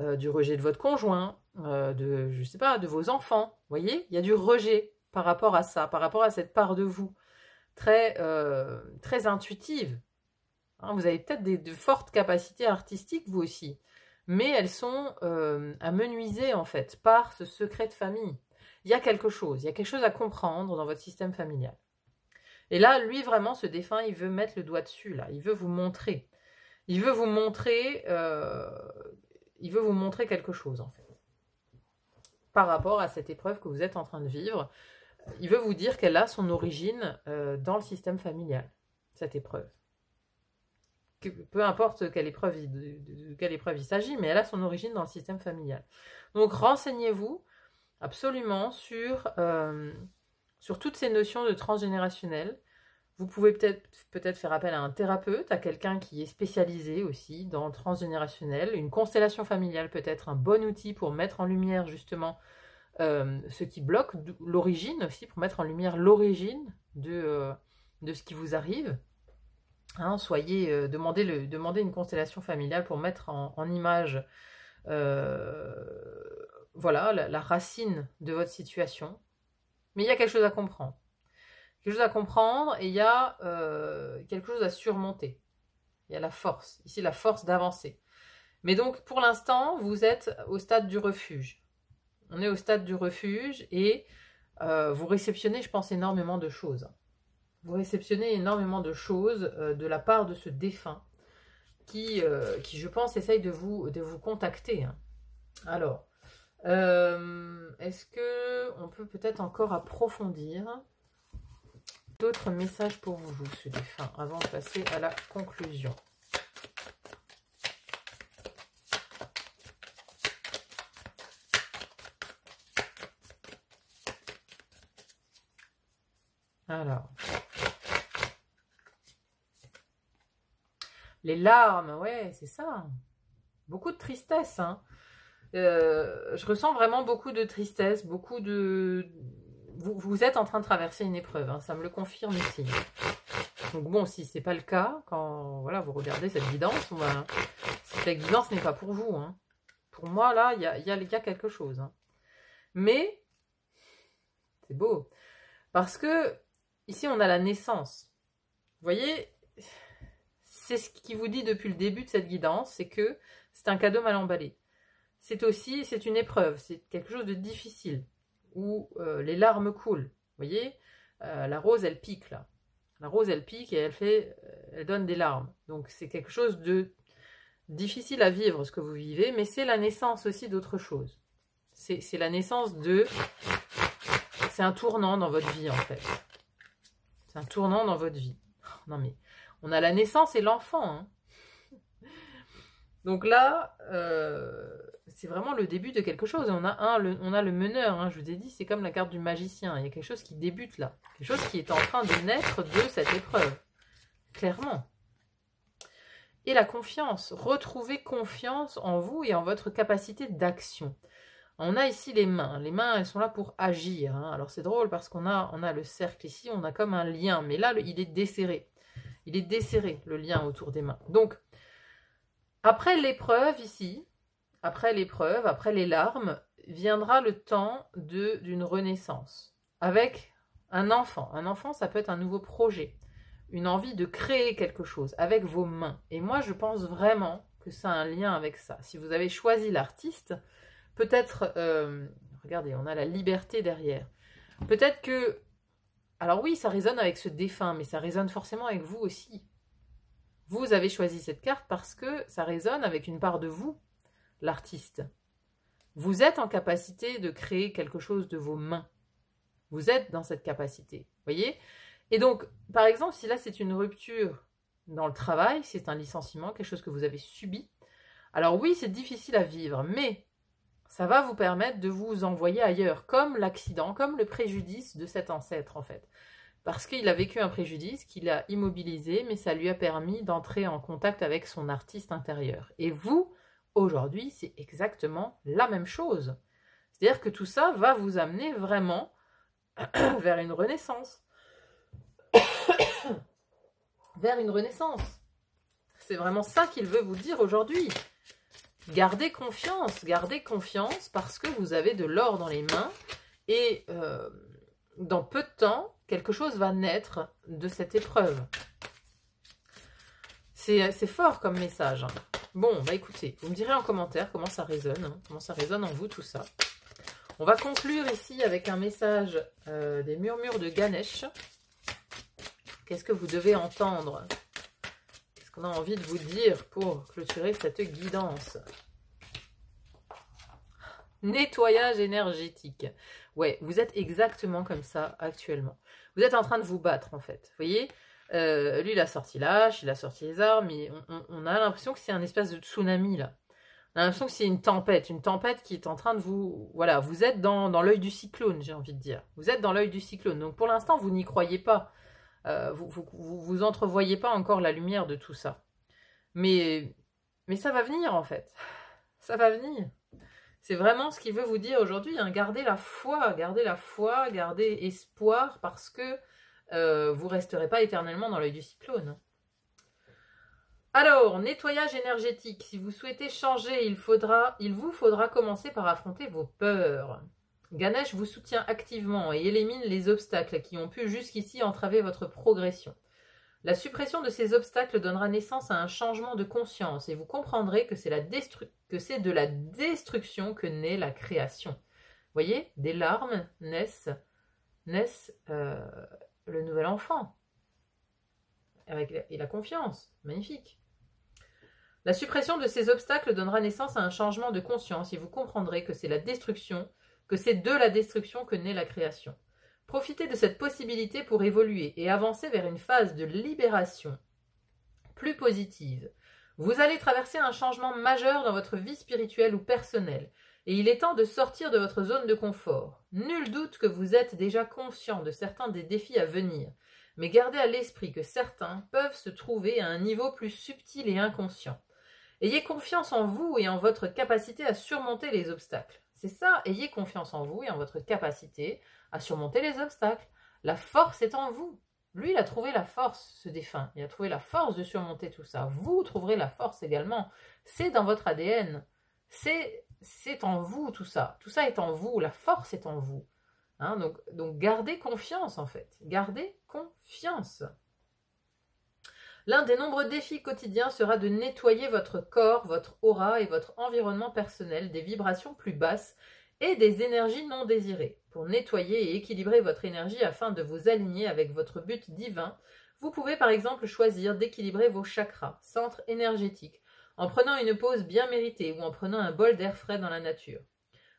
du rejet de votre conjoint, je sais pas, de vos enfants. Vous voyez, il y a du rejet par rapport à ça, par rapport à cette part de vous très, très intuitive. Hein, vous avez peut-être de fortes capacités artistiques, vous aussi, mais elles sont amenuisées, en fait, par ce secret de famille. Il y a quelque chose à comprendre dans votre système familial. Et là, lui, vraiment, ce défunt, il veut mettre le doigt dessus, là. Il veut vous montrer. Il veut vous montrer quelque chose, en fait. Par rapport à cette épreuve que vous êtes en train de vivre, il veut vous dire qu'elle a son origine dans le système familial, cette épreuve. Peu importe de quelle épreuve il s'agit, mais elle a son origine dans le système familial. Donc, renseignez-vous absolument sur toutes ces notions de transgénérationnel. Vous pouvez peut-être faire appel à un thérapeute, à quelqu'un qui est spécialisé aussi dans le transgénérationnel. Une constellation familiale peut être un bon outil pour mettre en lumière justement ce qui bloque, l'origine aussi, pour mettre en lumière l'origine de ce qui vous arrive. Hein, demandez une constellation familiale pour mettre en image voilà, la racine de votre situation. Mais il y a quelque chose à comprendre. Quelque chose à comprendre et il y a quelque chose à surmonter. Il y a la force. Ici, la force d'avancer. Mais donc, pour l'instant, vous êtes au stade du refuge. On est au stade du refuge et vous réceptionnez, je pense, énormément de choses. Vous réceptionnez énormément de choses de la part de ce défunt qui je pense, essaye de vous contacter. Hein. Alors, est-ce qu'on peut peut-être encore approfondir d'autres messages pour vous, ce défunt, avant de passer à la conclusion? Alors, les larmes, ouais, c'est ça. Beaucoup de tristesse, hein. Je ressens vraiment beaucoup de tristesse, beaucoup de... Vous êtes en train de traverser une épreuve, hein, ça me le confirme ici. Donc bon, si c'est pas le cas, quand voilà, vous regardez cette guidance, cette guidance n'est pas pour vous. Hein. Pour moi, là, il y a quelque chose. Hein. Mais, c'est beau, parce que ici, on a la naissance. Vous voyez, c'est ce qui vous dit depuis le début de cette guidance, c'est que c'est un cadeau mal emballé. C'est une épreuve, c'est quelque chose de difficile, où les larmes coulent. Vous voyez, la rose, elle pique, là. La rose, elle pique et elle donne des larmes. Donc, c'est quelque chose de difficile à vivre, ce que vous vivez, mais c'est la naissance aussi d'autre chose. C'est la naissance de... C'est un tournant dans votre vie, en fait. C'est un tournant dans votre vie. Non, mais on a la naissance et l'enfant, hein. Donc là, c'est vraiment le début de quelque chose. On a le meneur, hein, je vous ai dit, c'est comme la carte du magicien. Il y a quelque chose qui débute là. Quelque chose qui est en train de naître de cette épreuve. Clairement. Et la confiance. Retrouvez confiance en vous et en votre capacité d'action. On a ici les mains. Les mains, elles sont là pour agir. Hein. Alors c'est drôle parce qu'on a le cercle ici, on a comme un lien. Mais là, il est desserré. Il est desserré, le lien autour des mains. Donc, après l'épreuve ici, après l'épreuve, après les larmes, viendra le temps d'une renaissance. Avec un enfant. Un enfant, ça peut être un nouveau projet. Une envie de créer quelque chose avec vos mains. Et moi, je pense vraiment que ça a un lien avec ça. Si vous avez choisi l'artiste, peut-être... regardez, on a la liberté derrière. Peut-être que... Alors oui, ça résonne avec ce défunt, mais ça résonne forcément avec vous aussi. Vous avez choisi cette carte parce que ça résonne avec une part de vous, l'artiste. Vous êtes en capacité de créer quelque chose de vos mains. Vous êtes dans cette capacité, voyez? Et donc, par exemple, si là c'est une rupture dans le travail, c'est un licenciement, quelque chose que vous avez subi. Alors oui, c'est difficile à vivre, mais ça va vous permettre de vous envoyer ailleurs, comme l'accident, comme le préjudice de cet ancêtre en fait. Parce qu'il a vécu un préjudice qui l'a immobilisé, mais ça lui a permis d'entrer en contact avec son artiste intérieur. Et vous, aujourd'hui, c'est exactement la même chose. C'est-à-dire que tout ça va vous amener vraiment vers une renaissance. vers une renaissance. C'est vraiment ça qu'il veut vous dire aujourd'hui. Gardez confiance parce que vous avez de l'or dans les mains et dans peu de temps, quelque chose va naître de cette épreuve. C'est fort comme message. Bon, bah écoutez, vous me direz en commentaire comment ça résonne, comment ça résonne en vous tout ça. On va conclure ici avec un message des murmures de Ganesh. Qu'est-ce que vous devez entendre? Qu'est-ce qu'on a envie de vous dire pour clôturer cette guidance? Nettoyage énergétique. Ouais, vous êtes exactement comme ça actuellement. Vous êtes en train de vous battre en fait. Vous voyez, lui il a sorti l'âge, il a sorti les armes, et on a l'impression que c'est un espèce de tsunami là. On a l'impression que c'est une tempête qui est en train de vous... Voilà, vous êtes dans l'œil du cyclone, j'ai envie de dire. Vous êtes dans l'œil du cyclone. Donc pour l'instant, vous n'y croyez pas. Vous entrevoyez pas encore la lumière de tout ça. Mais ça va venir en fait. Ça va venir. C'est vraiment ce qu'il veut vous dire aujourd'hui. Hein. Gardez la foi, gardez espoir parce que vous resterez pas éternellement dans l'œil du cyclone. Alors, nettoyage énergétique. Si vous souhaitez changer, il vous faudra commencer par affronter vos peurs. Ganesh vous soutient activement et élimine les obstacles qui ont pu jusqu'ici entraver votre progression. La suppression de ces obstacles donnera naissance à un changement de conscience et vous comprendrez que c'est de la destruction que naît la création. Vous voyez, des larmes naissent le nouvel enfant. Et la confiance, magnifique. La suppression de ces obstacles donnera naissance à un changement de conscience et vous comprendrez que c'est de la destruction que naît la création. Profitez de cette possibilité pour évoluer et avancer vers une phase de libération plus positive. Vous allez traverser un changement majeur dans votre vie spirituelle ou personnelle et il est temps de sortir de votre zone de confort. Nul doute que vous êtes déjà conscient de certains des défis à venir, mais gardez à l'esprit que certains peuvent se trouver à un niveau plus subtil et inconscient. Ayez confiance en vous et en votre capacité à surmonter les obstacles. C'est ça, ayez confiance en vous et en votre capacité à surmonter les obstacles. La force est en vous. Lui, il a trouvé la force, ce défunt. Il a trouvé la force de surmonter tout ça. Vous trouverez la force également. C'est dans votre ADN. C'est en vous tout ça. Tout ça est en vous. La force est en vous. Hein, donc gardez confiance en fait. Gardez confiance. L'un des nombreux défis quotidiens sera de nettoyer votre corps, votre aura et votre environnement personnel des vibrations plus basses et des énergies non désirées. Pour nettoyer et équilibrer votre énergie afin de vous aligner avec votre but divin, vous pouvez par exemple choisir d'équilibrer vos chakras, centres énergétiques, en prenant une pause bien méritée ou en prenant un bol d'air frais dans la nature.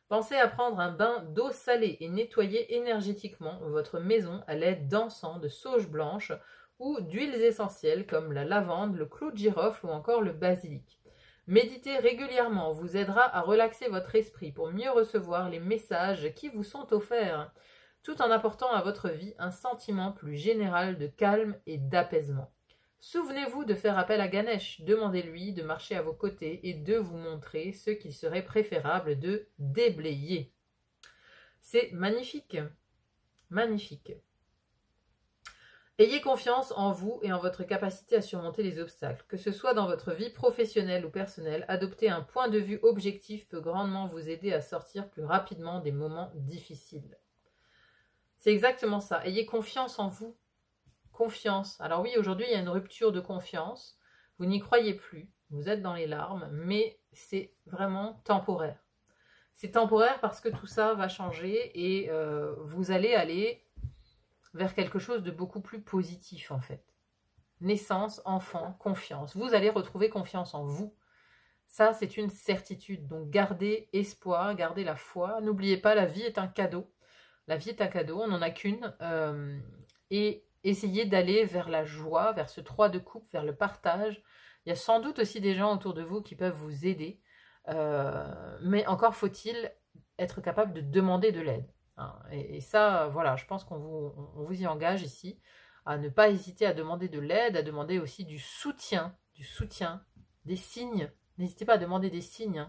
Pensez à prendre un bain d'eau salée et nettoyer énergétiquement votre maison à l'aide d'encens, de sauge blanche ou d'huiles essentielles comme la lavande, le clou de girofle ou encore le basilic. Méditer régulièrement vous aidera à relaxer votre esprit pour mieux recevoir les messages qui vous sont offerts, tout en apportant à votre vie un sentiment plus général de calme et d'apaisement. Souvenez-vous de faire appel à Ganesh, demandez-lui de marcher à vos côtés et de vous montrer ce qu'il serait préférable de déblayer. C'est magnifique, magnifique. Ayez confiance en vous et en votre capacité à surmonter les obstacles. Que ce soit dans votre vie professionnelle ou personnelle, adopter un point de vue objectif peut grandement vous aider à sortir plus rapidement des moments difficiles. C'est exactement ça. Ayez confiance en vous. Confiance. Alors oui, aujourd'hui, il y a une rupture de confiance. Vous n'y croyez plus. Vous êtes dans les larmes, mais c'est vraiment temporaire. C'est temporaire parce que tout ça va changer et vous allez aller vers quelque chose de beaucoup plus positif en fait. Naissance, enfant, confiance. Vous allez retrouver confiance en vous. Ça, c'est une certitude. Donc gardez espoir, gardez la foi. N'oubliez pas, la vie est un cadeau. La vie est un cadeau, on n'en a qu'une. Et essayez d'aller vers la joie, vers ce 3 de coupe, vers le partage. Il y a sans doute aussi des gens autour de vous qui peuvent vous aider. Mais encore faut-il être capable de demander de l'aide. Et ça, voilà, je pense qu'on vous y engage ici, à ne pas hésiter à demander de l'aide, à demander aussi du soutien, des signes. N'hésitez pas à demander des signes,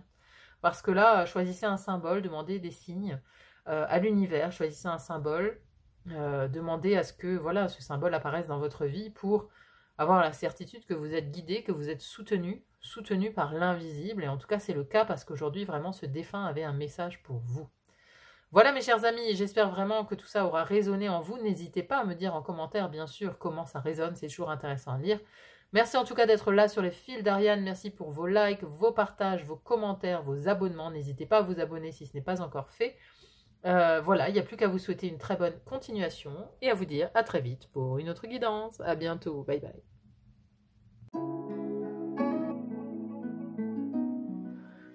parce que là, choisissez un symbole, demandez des signes à l'univers, choisissez un symbole, demandez à ce que voilà, ce symbole apparaisse dans votre vie pour avoir la certitude que vous êtes guidé, que vous êtes soutenu par l'invisible. Et en tout cas, c'est le cas parce qu'aujourd'hui, vraiment, ce défunt avait un message pour vous. Voilà mes chers amis, j'espère vraiment que tout ça aura résonné en vous. N'hésitez pas à me dire en commentaire, bien sûr, comment ça résonne, c'est toujours intéressant à lire. Merci en tout cas d'être là sur les fils d'Ariane, merci pour vos likes, vos partages, vos commentaires, vos abonnements. N'hésitez pas à vous abonner si ce n'est pas encore fait. Voilà, il n'y a plus qu'à vous souhaiter une très bonne continuation et à vous dire à très vite pour une autre guidance. À bientôt, bye bye.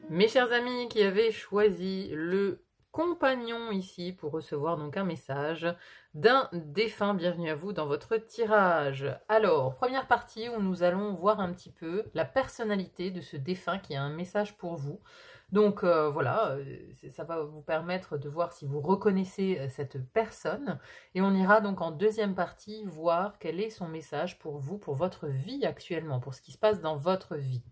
Mes chers amis qui avaient choisi le compagnon ici pour recevoir donc un message d'un défunt, bienvenue à vous dans votre tirage. Alors, première partie où nous allons voir un petit peu la personnalité de ce défunt qui a un message pour vous. Donc voilà, ça va vous permettre de voir si vous reconnaissez cette personne. Et on ira donc en deuxième partie voir quel est son message pour vous, pour votre vie actuellement, pour ce qui se passe dans votre vie.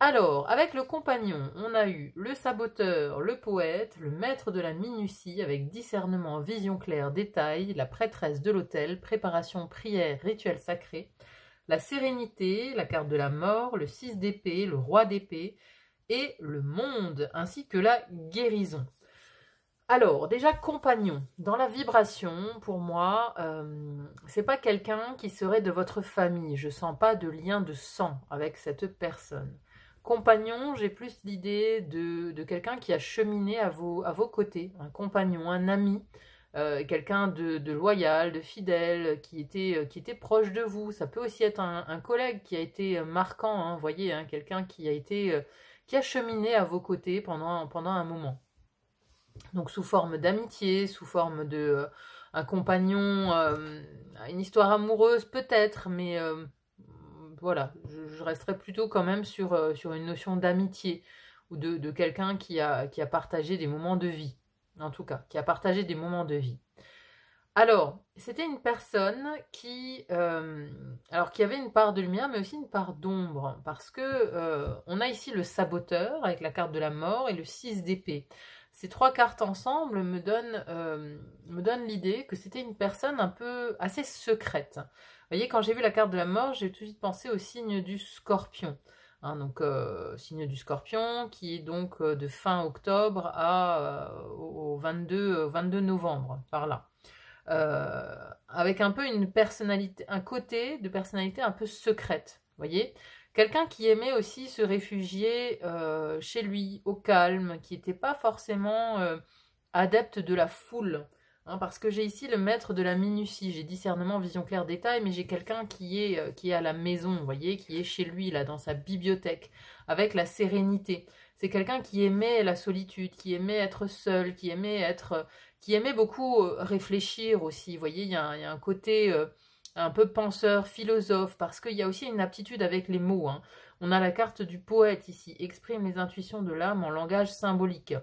Alors, avec le compagnon, on a eu le saboteur, le poète, le maître de la minutie avec discernement, vision claire, détail, la prêtresse de l'autel, préparation, prière, rituel sacré, la sérénité, la carte de la mort, le 6 d'épée, le roi d'épée et le monde, ainsi que la guérison. Alors, déjà, compagnon, dans la vibration, pour moi, c'est pas quelqu'un qui serait de votre famille. Je sens pas de lien de sang avec cette personne. Compagnon, j'ai plus l'idée de quelqu'un qui a cheminé à vos côtés, un compagnon, un ami, quelqu'un de loyal, de fidèle, qui était proche de vous. Ça peut aussi être un collègue qui a été marquant, hein, vous voyez, hein, quelqu'un qui a cheminé à vos côtés pendant un moment. Donc sous forme d'amitié, sous forme de un compagnon, une histoire amoureuse peut-être, mais voilà, je resterai plutôt quand même sur une notion d'amitié ou de quelqu'un qui a partagé des moments de vie, en tout cas, qui a partagé des moments de vie. Alors, c'était une personne qui avait une part de lumière, mais aussi une part d'ombre, parce que on a ici le saboteur avec la carte de la mort et le 6 d'épée. Ces trois cartes ensemble me donnent l'idée que c'était une personne un peu assez secrète. Vous voyez, quand j'ai vu la carte de la mort, j'ai tout de suite pensé au signe du scorpion. Hein, donc, signe du scorpion qui est donc de fin octobre au 22 novembre, par là. Avec un peu une personnalité, un côté de personnalité un peu secrète, vous voyez. Quelqu'un qui aimait aussi se réfugier chez lui, au calme, qui n'était pas forcément adepte de la foule. Hein, parce que j'ai ici le maître de la minutie, j'ai discernement, vision claire, détail, mais j'ai quelqu'un qui est à la maison, vous voyez, qui est chez lui, là, dans sa bibliothèque, avec la sérénité. C'est quelqu'un qui aimait la solitude, qui aimait être seul, qui aimait beaucoup réfléchir aussi. Vous voyez, il y a un côté un peu penseur, philosophe, parce qu'il y a aussi une aptitude avec les mots. Hein. On a la carte du poète ici, exprime les intuitions de l'âme en langage symbolique.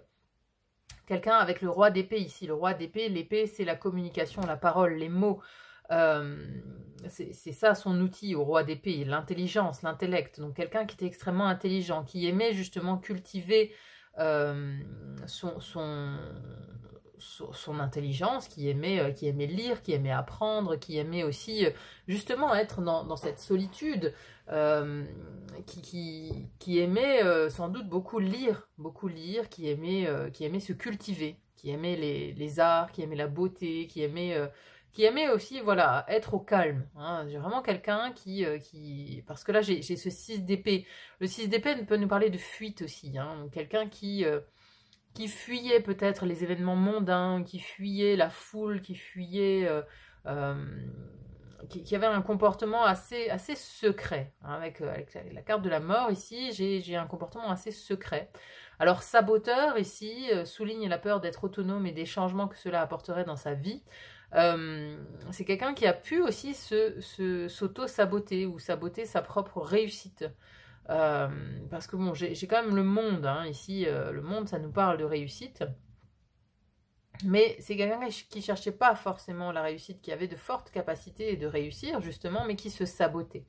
Quelqu'un avec le roi d'épée ici. Le roi d'épée, l'épée, c'est la communication, la parole, les mots. C'est ça son outil au roi d'épée, l'intelligence, l'intellect. Donc quelqu'un qui était extrêmement intelligent, qui aimait justement cultiver son intelligence, qui aimait lire, qui aimait apprendre, qui aimait aussi justement être dans cette solitude, qui aimait sans doute beaucoup lire, qui aimait se cultiver, qui aimait les arts, qui aimait la beauté, qui aimait aussi, voilà, être au calme. Hein. J'ai vraiment quelqu'un parce que là, j'ai ce 6 d'épée. Le 6 d'épée peut nous parler de fuite aussi. Hein. Quelqu'un qui fuyait peut-être les événements mondains, qui fuyait la foule, qui fuyait... qui avait un comportement assez secret. Hein. Avec la carte de la mort, ici, j'ai un comportement assez secret. Alors, saboteur, ici, souligne la peur d'être autonome et des changements que cela apporterait dans sa vie. C'est quelqu'un qui a pu aussi s'auto-saboter ou saboter sa propre réussite. Parce que bon, j'ai quand même le monde, hein, ici, le monde, ça nous parle de réussite. Mais c'est quelqu'un qui cherchait pas forcément la réussite, qui avait de fortes capacités de réussir, justement, mais qui se sabotait.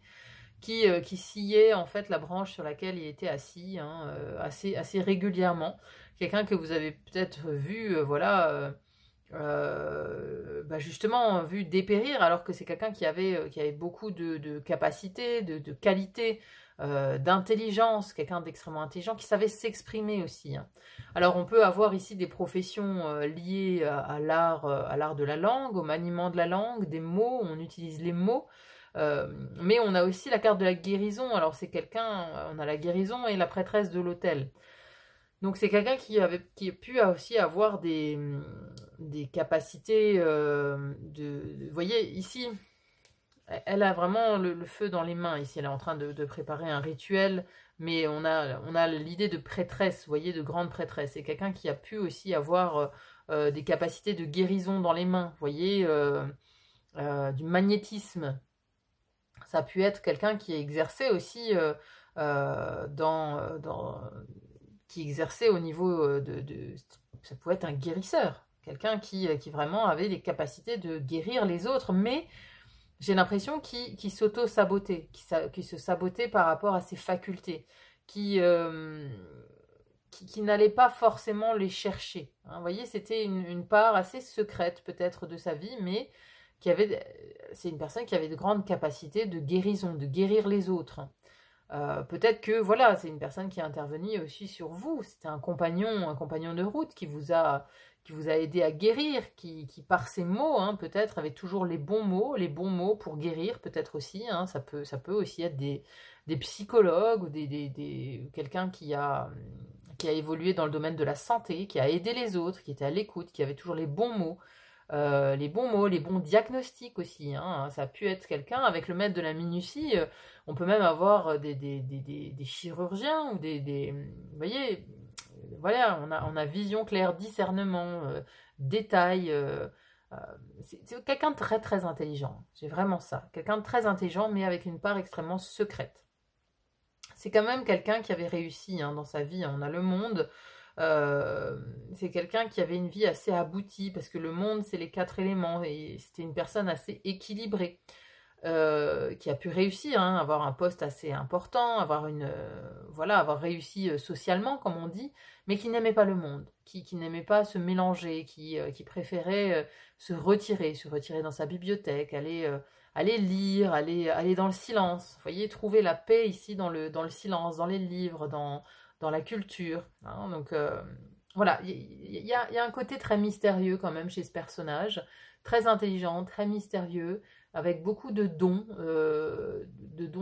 Qui sciait, en fait, la branche sur laquelle il était assis, hein, assez régulièrement. Quelqu'un que vous avez peut-être vu, voilà... justement vu dépérir, alors que c'est quelqu'un qui avait beaucoup de capacités, de qualités, d'intelligence, quelqu'un d'extrêmement intelligent, qui savait s'exprimer aussi, hein. Alors on peut avoir ici des professions liées à l'art de la langue, au maniement de la langue, des mots, on utilise les mots, mais on a aussi la carte de la guérison. Alors c'est quelqu'un, on a la guérison et la prêtresse de l'autel. Donc c'est quelqu'un qui a pu aussi avoir des capacités vous voyez, ici, elle a vraiment le feu dans les mains. Ici, elle est en train de préparer un rituel, mais on a l'idée de prêtresse, vous voyez, de grande prêtresse. C'est quelqu'un qui a pu aussi avoir des capacités de guérison dans les mains, vous voyez, du magnétisme. Ça a pu être quelqu'un qui exerçait aussi qui exerçait au niveau ça pouvait être un guérisseur, quelqu'un qui vraiment avait les capacités de guérir les autres, mais j'ai l'impression qu'il s'auto-sabotait, qu'il se sabotait par rapport à ses facultés, qui n'allait pas forcément les chercher, hein. Vous voyez, c'était une part assez secrète peut-être de sa vie, mais c'est une personne qui avait de grandes capacités de guérison, de guérir les autres. Peut-être que voilà, c'est une personne qui est intervenue aussi sur vous. C'était un compagnon de route qui vous a aidé à guérir, qui par ses mots, hein, peut-être avait toujours les bons mots pour guérir, peut-être aussi, hein. Ça peut aussi être des psychologues ou quelqu'un qui a évolué dans le domaine de la santé, qui a aidé les autres, qui était à l'écoute, qui avait toujours les bons mots. Les bons diagnostics aussi, hein. Ça a pu être quelqu'un avec le maître de la minutie. On peut même avoir des chirurgiens ou vous voyez, voilà, on a vision claire, discernement, détail. C'est quelqu'un de très très intelligent. J'ai vraiment ça. Quelqu'un de très intelligent, mais avec une part extrêmement secrète. C'est quand même quelqu'un qui avait réussi, hein, dans sa vie. On a le monde. C'est quelqu'un qui avait une vie assez aboutie, parce que le monde, c'est les 4 éléments, et c'était une personne assez équilibrée, qui a pu réussir, hein, avoir un poste assez important, avoir réussi socialement, comme on dit, mais qui n'aimait pas le monde, qui n'aimait pas se mélanger, qui préférait se retirer dans sa bibliothèque, aller lire, aller dans le silence. Vous voyez, trouver la paix ici dans le silence, dans les livres, dans la culture, hein. Donc voilà, il y a un côté très mystérieux quand même chez ce personnage, très intelligent, très mystérieux, avec beaucoup de dons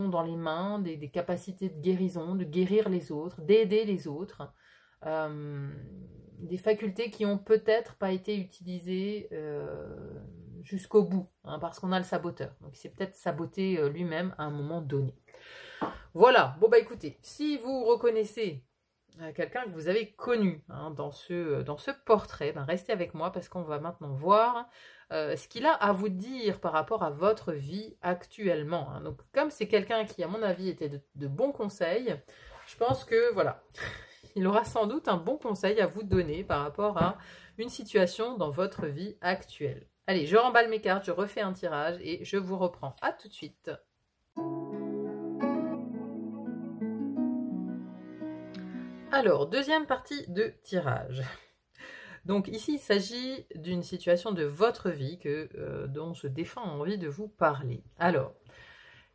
dans les mains, des capacités de guérison, de guérir les autres, d'aider les autres, des facultés qui ont peut-être pas été utilisées jusqu'au bout, hein, parce qu'on a le saboteur. Donc il s'est peut-être saboté lui-même à un moment donné. Voilà, bon bah écoutez, si vous reconnaissez quelqu'un que vous avez connu, hein, dans ce portrait, ben restez avec moi parce qu'on va maintenant voir ce qu'il a à vous dire par rapport à votre vie actuellement, hein. Donc comme c'est quelqu'un qui à mon avis était de bons conseils, je pense que voilà, il aura sans doute un bon conseil à vous donner par rapport à une situation dans votre vie actuelle. Allez, je remballe mes cartes, je refais un tirage et je vous reprends. À tout de suite. Alors, deuxième partie de tirage. Donc ici, il s'agit d'une situation de votre vie dont ce défunt a envie de vous parler. Alors,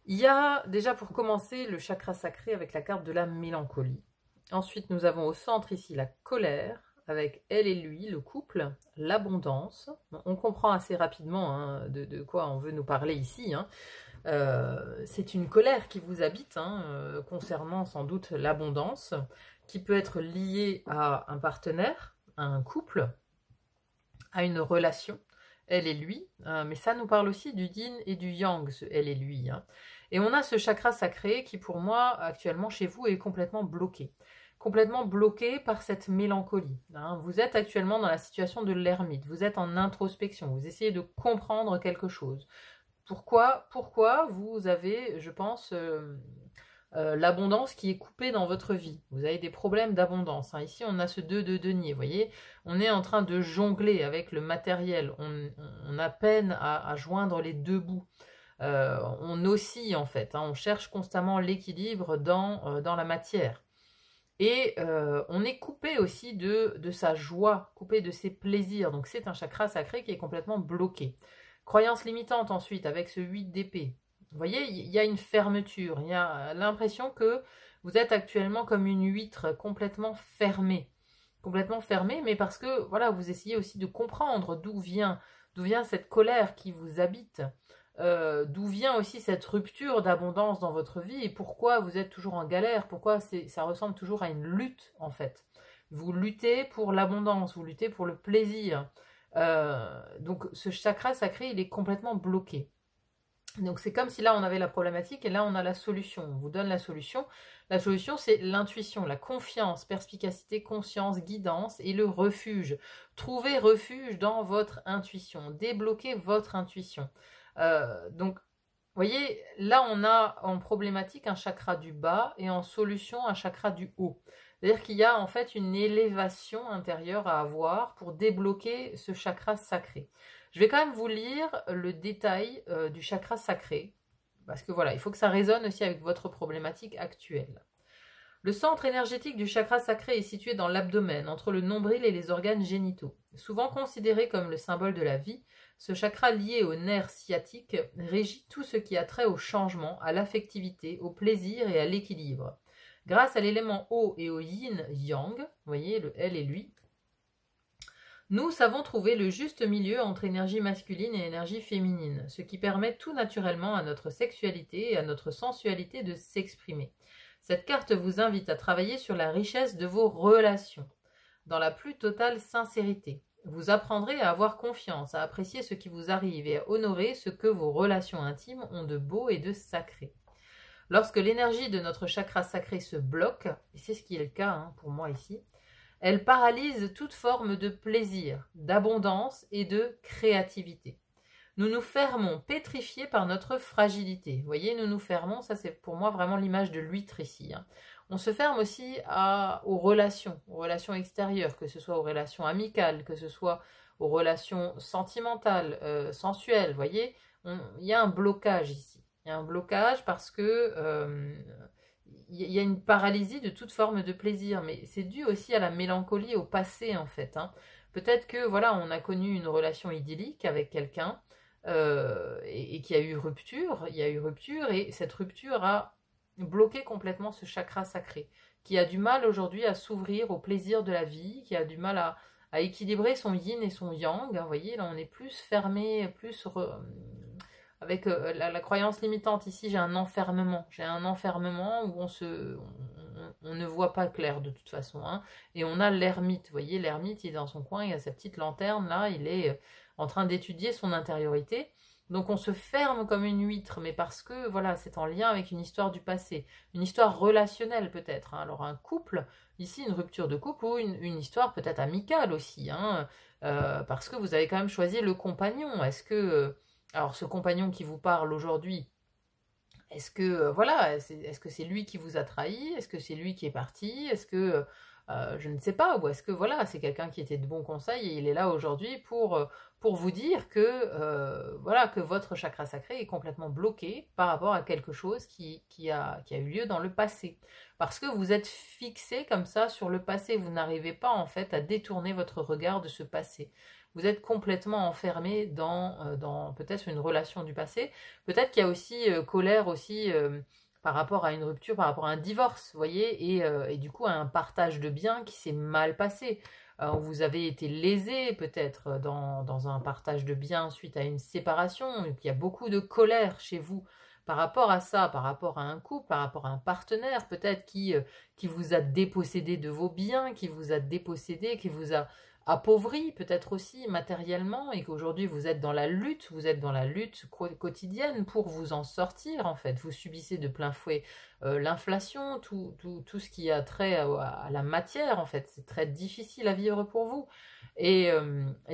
il y a déjà pour commencer le chakra sacré avec la carte de la mélancolie. Ensuite, nous avons au centre ici la colère, avec elle et lui, le couple, l'abondance. On comprend assez rapidement, hein, de quoi on veut nous parler ici, hein. C'est une colère qui vous habite, hein, concernant sans doute l'abondance, qui peut être liée à un partenaire, à un couple, à une relation, elle et lui, mais ça nous parle aussi du yin et du yang, ce elle et lui, hein. Et on a ce chakra sacré qui pour moi actuellement chez vous est complètement bloqué par cette mélancolie, hein. Vous êtes actuellement dans la situation de l'ermite, vous êtes en introspection, vous essayez de comprendre quelque chose. Pourquoi vous avez, je pense, l'abondance qui est coupée dans votre vie. Vous avez des problèmes d'abondance, hein. Ici, on a ce 2 de denier, vous voyez. On est en train de jongler avec le matériel. On a peine à joindre les deux bouts. On oscille, en fait, hein. On cherche constamment l'équilibre dans la matière. Et on est coupé aussi de sa joie, coupé de ses plaisirs. Donc c'est un chakra sacré qui est complètement bloqué. Croyance limitante ensuite avec ce 8 d'épée. Vous voyez, il y a une fermeture. Il y a l'impression que vous êtes actuellement comme une huître complètement fermée. Complètement fermée, mais parce que voilà, vous essayez aussi de comprendre d'où vient cette colère qui vous habite. D'où vient aussi cette rupture d'abondance dans votre vie et pourquoi vous êtes toujours en galère, pourquoi ça ressemble toujours à une lutte en fait. Vous luttez pour l'abondance, vous luttez pour le plaisir. Donc ce chakra sacré, il est complètement bloqué. Donc c'est comme si là on avait la problématique et là on a la solution. On vous donne la solution. La solution c'est l'intuition, la confiance, perspicacité, conscience, guidance et le refuge. Trouvez refuge dans votre intuition. Débloquez votre intuition. Donc, vous voyez, là on a en problématique un chakra du bas et en solution un chakra du haut. C'est-à-dire qu'il y a en fait une élévation intérieure à avoir pour débloquer ce chakra sacré. Je vais quand même vous lire le détail du chakra sacré, parce que voilà, il faut que ça résonne aussi avec votre problématique actuelle. Le centre énergétique du chakra sacré est situé dans l'abdomen, entre le nombril et les organes génitaux. Souvent considéré comme le symbole de la vie, ce chakra lié au nerf sciatique régit tout ce qui a trait au changement, à l'affectivité, au plaisir et à l'équilibre. Grâce à l'élément eau et au yin-yang, vous voyez le elle et lui, nous savons trouver le juste milieu entre énergie masculine et énergie féminine, ce qui permet tout naturellement à notre sexualité et à notre sensualité de s'exprimer. Cette carte vous invite à travailler sur la richesse de vos relations, dans la plus totale sincérité. Vous apprendrez à avoir confiance, à apprécier ce qui vous arrive et à honorer ce que vos relations intimes ont de beau et de sacré. Lorsque l'énergie de notre chakra sacré se bloque, et c'est ce qui est le cas pour moi ici, elle paralyse toute forme de plaisir, d'abondance et de créativité. Nous nous fermons, pétrifiés par notre fragilité. Vous voyez, nous nous fermons, ça c'est pour moi vraiment l'image de l'huître ici. On se ferme aussi aux relations extérieures, que ce soit aux relations amicales, que ce soit aux relations sentimentales, sensuelles. Vous voyez, il y a un blocage ici. Il y a un blocage parce que il y a une paralysie de toute forme de plaisir, mais c'est dû aussi à la mélancolie, au passé en fait. Peut-être que voilà, on a connu une relation idyllique avec quelqu'un et qu'il y a eu rupture, et cette rupture a bloqué complètement ce chakra sacré, qui a du mal aujourd'hui à s'ouvrir au plaisir de la vie, qui a du mal à équilibrer son yin et son yang. Vous voyez, là on est plus fermé, avec la croyance limitante ici, j'ai un enfermement où on ne voit pas clair de toute façon. Et on a l'ermite, vous voyez, l'ermite il est dans son coin, il a sa petite lanterne là, il est en train d'étudier son intériorité. Donc on se ferme comme une huître, mais parce que voilà, c'est en lien avec une histoire du passé, une histoire relationnelle peut-être. Alors un couple, ici une rupture de couple ou une histoire peut-être amicale aussi, parce que vous avez quand même choisi le compagnon. Est-ce que alors ce compagnon qui vous parle aujourd'hui, est-ce que voilà, est-ce que c'est lui qui vous a trahi? Est-ce que c'est lui qui est parti? Est-ce que je ne sais pas, ou est-ce que voilà, c'est quelqu'un qui était de bons conseils et il est là aujourd'hui pour vous dire que voilà, que votre chakra sacré est complètement bloqué par rapport à quelque chose qui a eu lieu dans le passé. Parce que vous êtes fixé comme ça sur le passé, vous n'arrivez pas en fait à détourner votre regard de ce passé. Vous êtes complètement enfermé dans peut-être une relation du passé. Peut-être qu'il y a aussi colère aussi par rapport à une rupture, par rapport à un divorce, vous voyez, et du coup à un partage de biens qui s'est mal passé. Vous avez été lésé peut-être dans un partage de biens suite à une séparation, il y a beaucoup de colère chez vous par rapport à ça, par rapport à un couple, par rapport à un partenaire peut-être qui vous a dépossédé de vos biens, qui vous a dépossédé, qui vous a appauvri peut-être aussi matériellement et qu'aujourd'hui vous êtes dans la lutte quotidienne pour vous en sortir en fait. Vous subissez de plein fouet l'inflation, tout ce qui a trait à la matière en fait. C'est très difficile à vivre pour vous. Et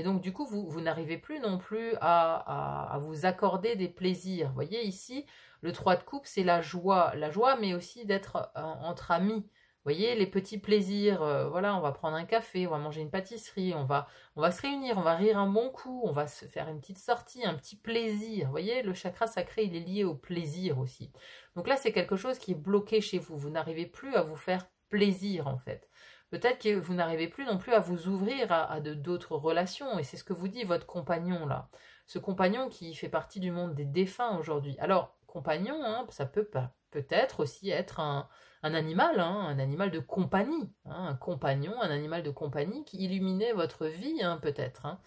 donc du coup vous n'arrivez plus non plus à vous accorder des plaisirs. Vous voyez ici, le 3 de coupe c'est la joie mais aussi d'être entre amis. Vous voyez, les petits plaisirs, voilà, on va prendre un café, on va manger une pâtisserie, on va se réunir, on va rire un bon coup, on va se faire une petite sortie, un petit plaisir. Vous voyez, le chakra sacré, il est lié au plaisir aussi. Donc là, c'est quelque chose qui est bloqué chez vous. Vous n'arrivez plus à vous faire plaisir en fait. Peut-être que vous n'arrivez plus non plus à vous ouvrir à d'autres relations, et c'est ce que vous dit votre compagnon là. Ce compagnon qui fait partie du monde des défunts aujourd'hui. Alors, compagnon, hein, ça peut peut-être aussi être un animal, hein, un animal de compagnie, hein, un compagnon, un animal de compagnie qui illuminait votre vie, hein, peut-être. Hein.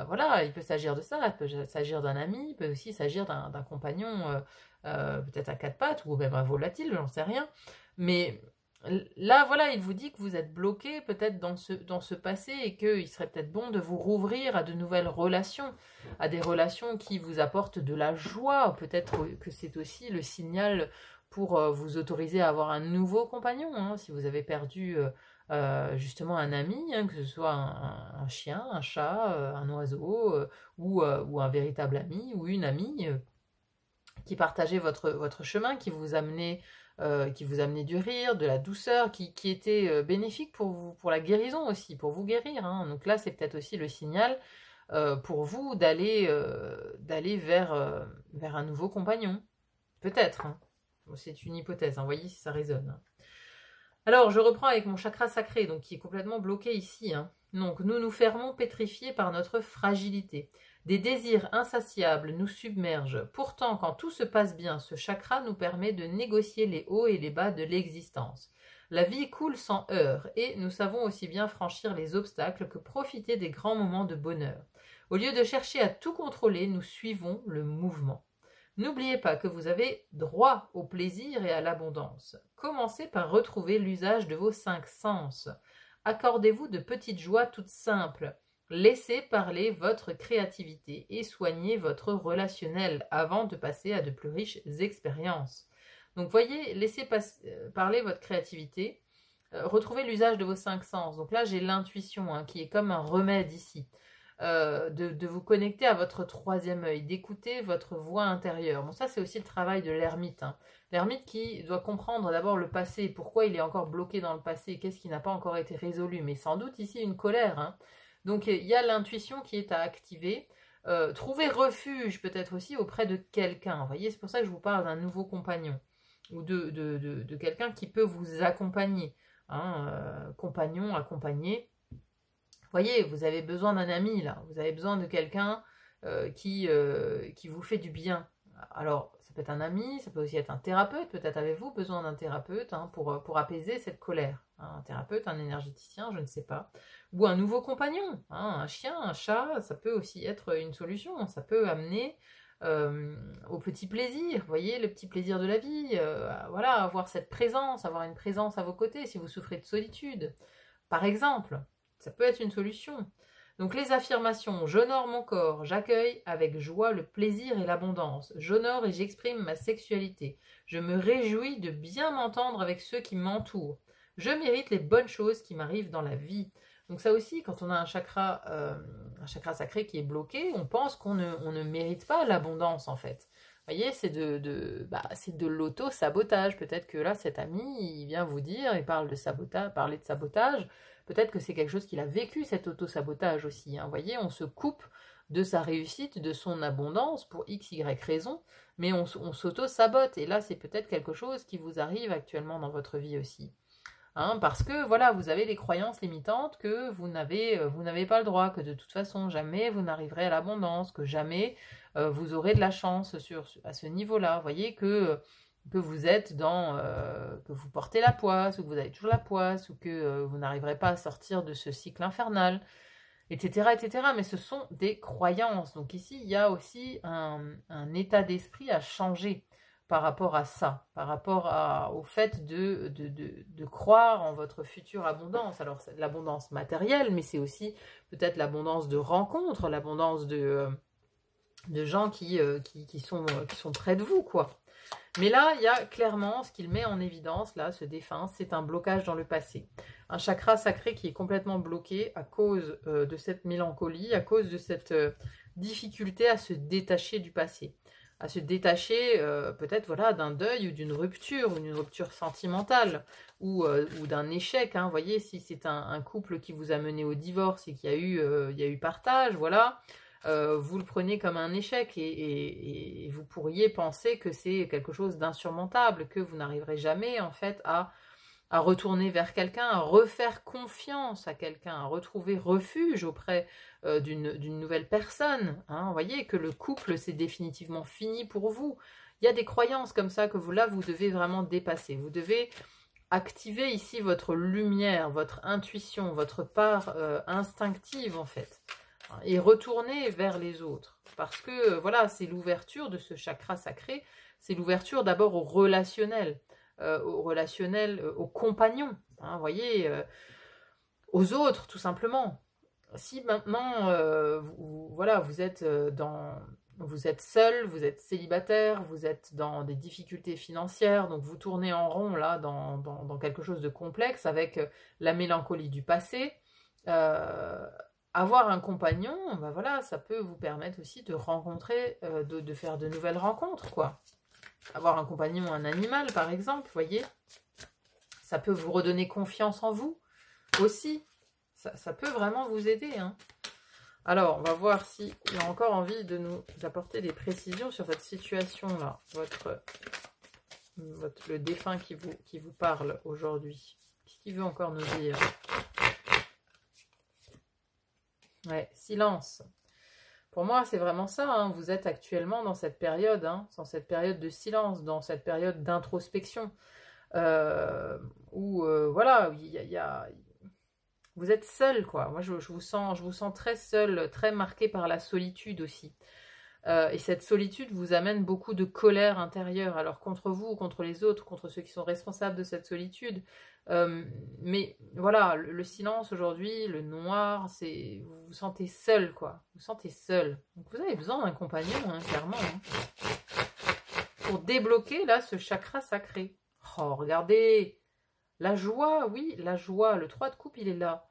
Voilà, il peut s'agir de ça, il peut s'agir d'un ami, il peut aussi s'agir d'un compagnon, peut-être à quatre pattes, ou même un volatile, j'en sais rien. Mais là, voilà, il vous dit que vous êtes bloqué peut-être dans ce passé et qu'il serait peut-être bon de vous rouvrir à de nouvelles relations, à des relations qui vous apportent de la joie. Peut-être que c'est aussi le signal pour vous autoriser à avoir un nouveau compagnon, hein, si vous avez perdu justement un ami, hein, que ce soit un chien, un chat, un oiseau, ou un véritable ami, ou une amie qui partageait votre chemin, qui vous amenait du rire, de la douceur, qui était bénéfique pour vous, pour la guérison aussi, pour vous guérir. Hein. Donc là, c'est peut-être aussi le signal pour vous d'aller vers un nouveau compagnon. Peut-être. Hein. C'est une hypothèse, hein. Voyez si ça résonne. Hein. Alors, je reprends avec mon chakra sacré, donc qui est complètement bloqué ici. Hein. Donc, nous nous fermons pétrifiés par notre fragilité. Des désirs insatiables nous submergent. Pourtant, quand tout se passe bien, ce chakra nous permet de négocier les hauts et les bas de l'existence. La vie coule sans heurts et nous savons aussi bien franchir les obstacles que profiter des grands moments de bonheur. Au lieu de chercher à tout contrôler, nous suivons le mouvement. N'oubliez pas que vous avez droit au plaisir et à l'abondance. Commencez par retrouver l'usage de vos 5 sens. Accordez-vous de petites joies toutes simples. Laissez parler votre créativité et soignez votre relationnel avant de passer à de plus riches expériences. Donc voyez, laissez parler votre créativité, retrouvez l'usage de vos 5 sens. Donc là j'ai l'intuition hein, qui est comme un remède ici. De vous connecter à votre troisième œil, d'écouter votre voix intérieure. Bon, ça, c'est aussi le travail de l'ermite. Hein. L'ermite qui doit comprendre d'abord le passé, pourquoi il est encore bloqué dans le passé, qu'est-ce qui n'a pas encore été résolu, mais sans doute ici une colère. Hein. Donc, il y a l'intuition qui est à activer. Trouver refuge peut-être aussi auprès de quelqu'un. Vous voyez, c'est pour ça que je vous parle d'un nouveau compagnon ou de quelqu'un qui peut vous accompagner. Hein, compagnon, accompagné. Voyez, vous avez besoin d'un ami, là. Vous avez besoin de quelqu'un qui vous fait du bien. Alors, ça peut être un ami, ça peut aussi être un thérapeute. Peut-être avez-vous besoin d'un thérapeute hein, pour apaiser cette colère. Hein, un thérapeute, un énergéticien, je ne sais pas. Ou un nouveau compagnon. Hein, un chien, un chat, ça peut aussi être une solution. Ça peut amener au petit plaisir. Vous voyez, le petit plaisir de la vie. Voilà, avoir cette présence, avoir une présence à vos côtés si vous souffrez de solitude. Par exemple. Ça peut être une solution. Donc les affirmations, j'honore mon corps, j'accueille avec joie le plaisir et l'abondance, j'honore et j'exprime ma sexualité, je me réjouis de bien m'entendre avec ceux qui m'entourent, je mérite les bonnes choses qui m'arrivent dans la vie. Donc ça aussi, quand on a un chakra sacré qui est bloqué, on pense qu'on ne mérite pas l'abondance en fait. Vous voyez, c'est de l'auto-sabotage. Peut-être que là, cet ami, il vient vous dire, il parle de sabotage. Peut-être que c'est quelque chose qu'il a vécu, cet auto-sabotage aussi. Hein. Vous voyez, on se coupe de sa réussite, de son abondance, pour x, y raison, mais on s'auto-sabote. Et là, c'est peut-être quelque chose qui vous arrive actuellement dans votre vie aussi. Hein, parce que, voilà, vous avez les croyances limitantes que vous n'avez pas le droit, que de toute façon, jamais vous n'arriverez à l'abondance, que jamais vous aurez de la chance à ce niveau-là. Vous voyez que vous êtes que vous portez la poisse, ou que vous avez toujours la poisse, ou que vous n'arriverez pas à sortir de ce cycle infernal, etc., etc. Mais ce sont des croyances. Donc ici, il y a aussi un état d'esprit à changer par rapport à ça, par rapport au fait de croire en votre future abondance. Alors, c'est l'abondance matérielle, mais c'est aussi peut-être l'abondance de rencontres, l'abondance de gens qui sont près de vous, quoi. Mais là, il y a clairement ce qu'il met en évidence, là, ce défunt, c'est un blocage dans le passé. Un chakra sacré qui est complètement bloqué à cause de cette mélancolie, à cause de cette difficulté à se détacher du passé. À se détacher peut-être voilà, d'un deuil ou d'une rupture sentimentale, ou d'un échec. Hein. Vous voyez, si c'est un couple qui vous a mené au divorce et qu'il y a eu partage, voilà. Vous le prenez comme un échec et vous pourriez penser que c'est quelque chose d'insurmontable, que vous n'arriverez jamais en fait à à retourner vers quelqu'un, à refaire confiance à quelqu'un, à retrouver refuge auprès d'une nouvelle personne. Hein. Vous voyez que le couple, c'est définitivement fini pour vous. Il y a des croyances comme ça que vous devez vraiment dépasser. Vous devez activer ici votre lumière, votre intuition, votre part instinctive en fait. Et retourner vers les autres. Parce que, voilà, c'est l'ouverture de ce chakra sacré. C'est l'ouverture d'abord au relationnel, aux compagnons. Hein, vous voyez, aux autres, tout simplement. Si maintenant, voilà, vous êtes vous êtes seul, vous êtes célibataire, vous êtes dans des difficultés financières, donc vous tournez en rond là dans quelque chose de complexe avec la mélancolie du passé. Avoir un compagnon, ben voilà, ça peut vous permettre aussi de rencontrer, de faire de nouvelles rencontres, quoi. Avoir un compagnon, un animal, par exemple, vous voyez, ça peut vous redonner confiance en vous aussi. Ça peut vraiment vous aider, hein. Alors, on va voir s'il a encore envie de nous apporter des précisions sur cette situation-là, le défunt qui vous parle aujourd'hui. Qu'est-ce qu'il veut encore nous dire? Ouais, silence. Pour moi, c'est vraiment ça. Hein. Vous êtes actuellement dans cette période, hein, dans cette période de silence, dans cette période d'introspection, où voilà, vous êtes seul, quoi. Moi, je vous sens très seul, très marqué par la solitude aussi. Et cette solitude vous amène beaucoup de colère intérieure, alors contre vous ou contre les autres, contre ceux qui sont responsables de cette solitude. Mais voilà, le silence aujourd'hui, le noir, vous vous sentez seul, quoi. Vous vous sentez seul. Donc vous avez besoin d'un compagnon, hein, clairement. Hein, pour débloquer, là, ce chakra sacré. Oh, regardez, la joie, oui, la joie. Le 3 de coupe, il est là.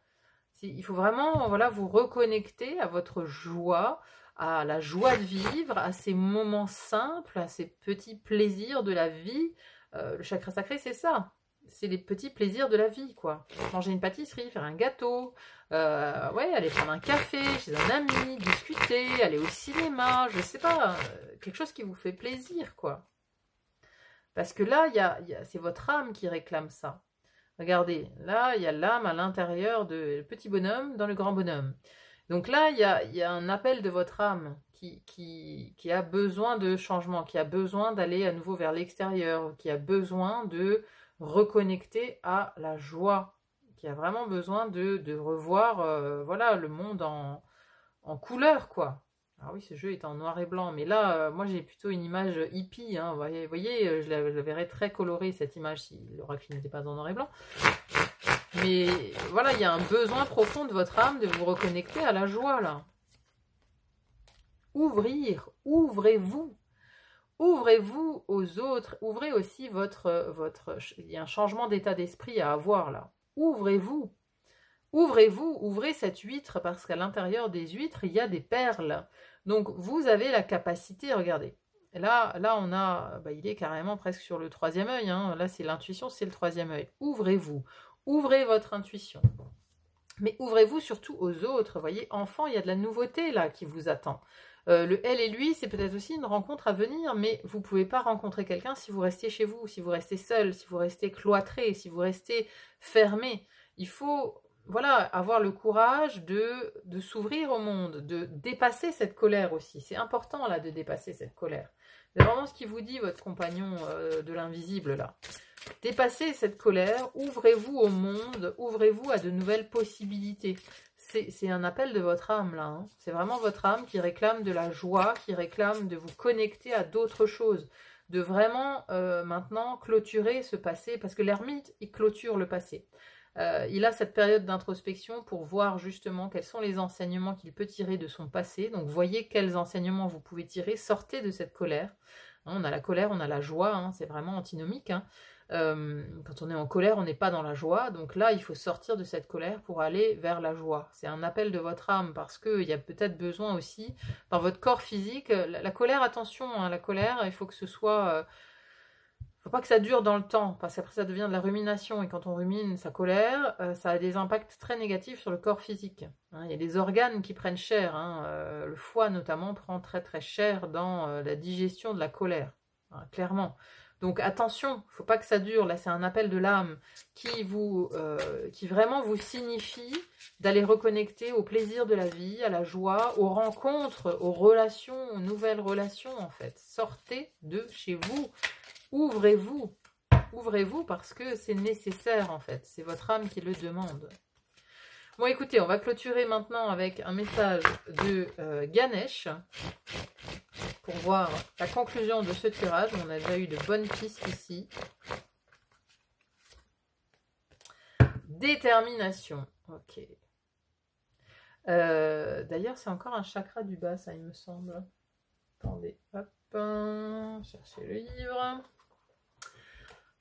Il faut vraiment, voilà, vous reconnecter à votre joie, à la joie de vivre, à ces moments simples, à ces petits plaisirs de la vie. Le chakra sacré, c'est ça. C'est les petits plaisirs de la vie, quoi. Manger une pâtisserie, faire un gâteau, ouais, aller prendre un café chez un ami, discuter, aller au cinéma, je sais pas, quelque chose qui vous fait plaisir, quoi. Parce que là, c'est votre âme qui réclame ça. Regardez, là, il y a l'âme à l'intérieur du petit bonhomme dans le grand bonhomme. Donc là, il y a un appel de votre âme qui a besoin de changement, qui a besoin d'aller à nouveau vers l'extérieur, qui a besoin de reconnecter à la joie, qui a vraiment besoin de revoir voilà, le monde en couleur, quoi. Alors oui, ce jeu est en noir et blanc, mais là, moi j'ai plutôt une image hippie. Hein. Vous voyez, je la verrais très colorée, cette image, si l'oracle n'était pas en noir et blanc. Mais voilà, il y a un besoin profond de votre âme de vous reconnecter à la joie, là. Ouvrez-vous. Ouvrez-vous aux autres. Ouvrez aussi il y a un changement d'état d'esprit à avoir, là. Ouvrez-vous. Ouvrez-vous, ouvrez cette huître, parce qu'à l'intérieur des huîtres, il y a des perles. Donc, vous avez la capacité, regardez. Là on a, il est carrément presque sur le 3e œil. Hein. Là, c'est l'intuition, c'est le 3e œil. Ouvrez-vous. Ouvrez votre intuition. Mais ouvrez-vous surtout aux autres. Vous voyez, enfant, il y a de la nouveauté là qui vous attend. Le elle et lui, c'est peut-être aussi une rencontre à venir, mais vous ne pouvez pas rencontrer quelqu'un si vous restez chez vous, si vous restez seul, si vous restez cloîtré, si vous restez fermé. Il faut, voilà, avoir le courage de s'ouvrir au monde, de dépasser cette colère aussi. C'est important là de dépasser cette colère. C'est vraiment ce qui vous dit votre compagnon de l'invisible là. Dépassez cette colère, ouvrez-vous au monde, ouvrez-vous à de nouvelles possibilités. C'est un appel de votre âme là. Hein. C'est vraiment votre âme qui réclame de la joie, qui réclame de vous connecter à d'autres choses. De vraiment maintenant clôturer ce passé. Parce que l'ermite, il clôture le passé. Il a cette période d'introspection pour voir justement quels sont les enseignements qu'il peut tirer de son passé. Donc voyez quels enseignements vous pouvez tirer. Sortez de cette colère. Hein, on a la colère, on a la joie. Hein, c'est vraiment antinomique. Hein. Quand on est en colère, on n'est pas dans la joie. Donc là, il faut sortir de cette colère pour aller vers la joie. C'est un appel de votre âme parce qu'il y a peut-être besoin aussi, dans votre corps physique, la colère, attention, hein, la colère, il faut que ce soit... faut pas que ça dure dans le temps, parce qu'après ça devient de la rumination. Et quand on rumine sa colère, ça a des impacts très négatifs sur le corps physique. Hein, il y a des organes qui prennent cher. Hein, le foie notamment prend très très cher dans la digestion de la colère. Hein, clairement. Donc attention, il ne faut pas que ça dure. Là, c'est un appel de l'âme qui vraiment vous signifie d'aller reconnecter au plaisir de la vie, à la joie, aux rencontres, aux relations, aux nouvelles relations en fait. Sortez de chez vous, ouvrez-vous. Ouvrez-vous parce que c'est nécessaire en fait. C'est votre âme qui le demande. Bon, écoutez, on va clôturer maintenant avec un message de Ganesh pour voir la conclusion de ce tirage. On a déjà eu de bonnes pistes ici. Détermination. Ok. D'ailleurs, c'est encore un chakra du bas, ça, il me semble. Attendez, hop. Cherchez le livre.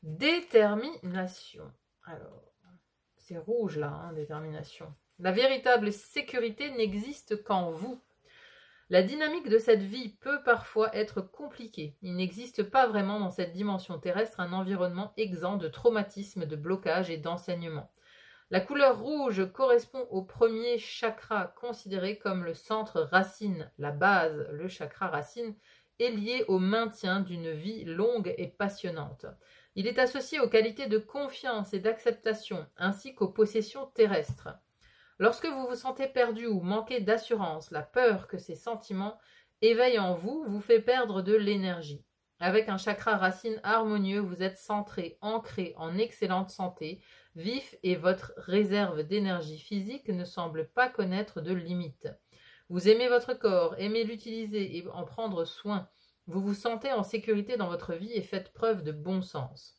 Détermination. Alors. C'est rouge là, hein, détermination. La véritable sécurité n'existe qu'en vous. La dynamique de cette vie peut parfois être compliquée. Il n'existe pas vraiment dans cette dimension terrestre un environnement exempt de traumatisme, de blocage et d'enseignement. La couleur rouge correspond au premier chakra, considéré comme le centre racine. La base, le chakra racine, est lié au maintien d'une vie longue et passionnante. Il est associé aux qualités de confiance et d'acceptation, ainsi qu'aux possessions terrestres. Lorsque vous vous sentez perdu ou manquez d'assurance, la peur que ces sentiments éveillent en vous vous fait perdre de l'énergie. Avec un chakra racine harmonieux, vous êtes centré, ancré, en excellente santé, vif et votre réserve d'énergie physique ne semble pas connaître de limites. Vous aimez votre corps, aimez l'utiliser et en prendre soin. Vous vous sentez en sécurité dans votre vie et faites preuve de bon sens.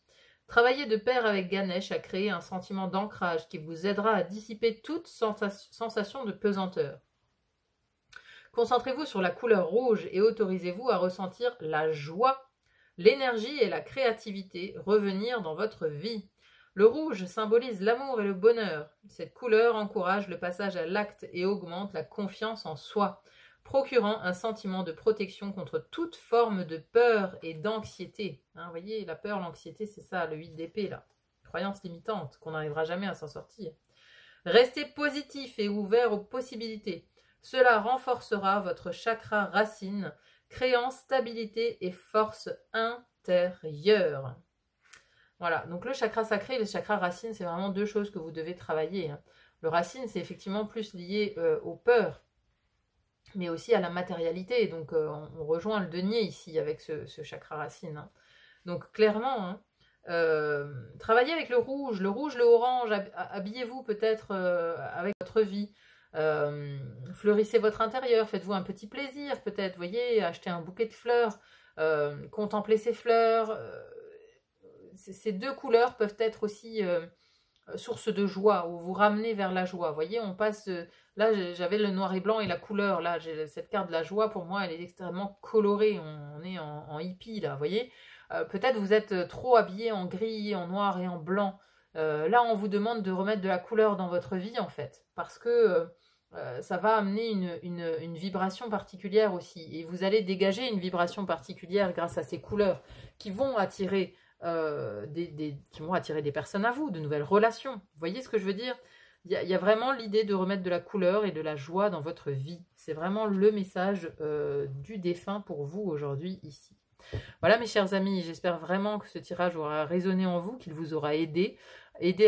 Travaillez de pair avec Ganesh à créer un sentiment d'ancrage qui vous aidera à dissiper toute sensation de pesanteur. Concentrez-vous sur la couleur rouge et autorisez-vous à ressentir la joie, l'énergie et la créativité revenir dans votre vie. Le rouge symbolise l'amour et le bonheur. Cette couleur encourage le passage à l'acte et augmente la confiance en soi, procurant un sentiment de protection contre toute forme de peur et d'anxiété. Hein, vous voyez, la peur, l'anxiété, c'est ça, le 8 d'épée, là. Croyance limitante, qu'on n'arrivera jamais à s'en sortir. Restez positif et ouvert aux possibilités. Cela renforcera votre chakra racine, créant stabilité et force intérieure. Voilà, donc le chakra sacré et le chakra racine, c'est vraiment deux choses que vous devez travailler. Hein. Le racine, c'est effectivement plus lié aux peurs, mais aussi à la matérialité. Donc, on rejoint le denier ici avec ce chakra racine. Hein. Donc, clairement, hein, travaillez avec le rouge, le orange, habillez-vous peut-être avec votre vie. Fleurissez votre intérieur, faites-vous un petit plaisir peut-être, voyez, achetez un bouquet de fleurs, contemplez ces fleurs. Ces deux couleurs peuvent être aussi source de joie, ou vous ramener vers la joie. Vous voyez, on passe... là, j'avais le noir et blanc et la couleur. Là, cette carte de la joie, pour moi, elle est extrêmement colorée. On est en hippie, là, vous voyez. Peut-être vous êtes trop habillé en gris, en noir et en blanc. Là, on vous demande de remettre de la couleur dans votre vie, en fait. Parce que ça va amener une vibration particulière aussi. Et vous allez dégager une vibration particulière grâce à ces couleurs qui vont attirer... qui vont attirer des personnes à vous, de nouvelles relations. Vous voyez ce que je veux dire? Il y a vraiment l'idée de remettre de la couleur et de la joie dans votre vie. C'est vraiment le message du défunt pour vous aujourd'hui ici. Voilà mes chers amis, j'espère vraiment que ce tirage aura résonné en vous, qu'il vous aura aidé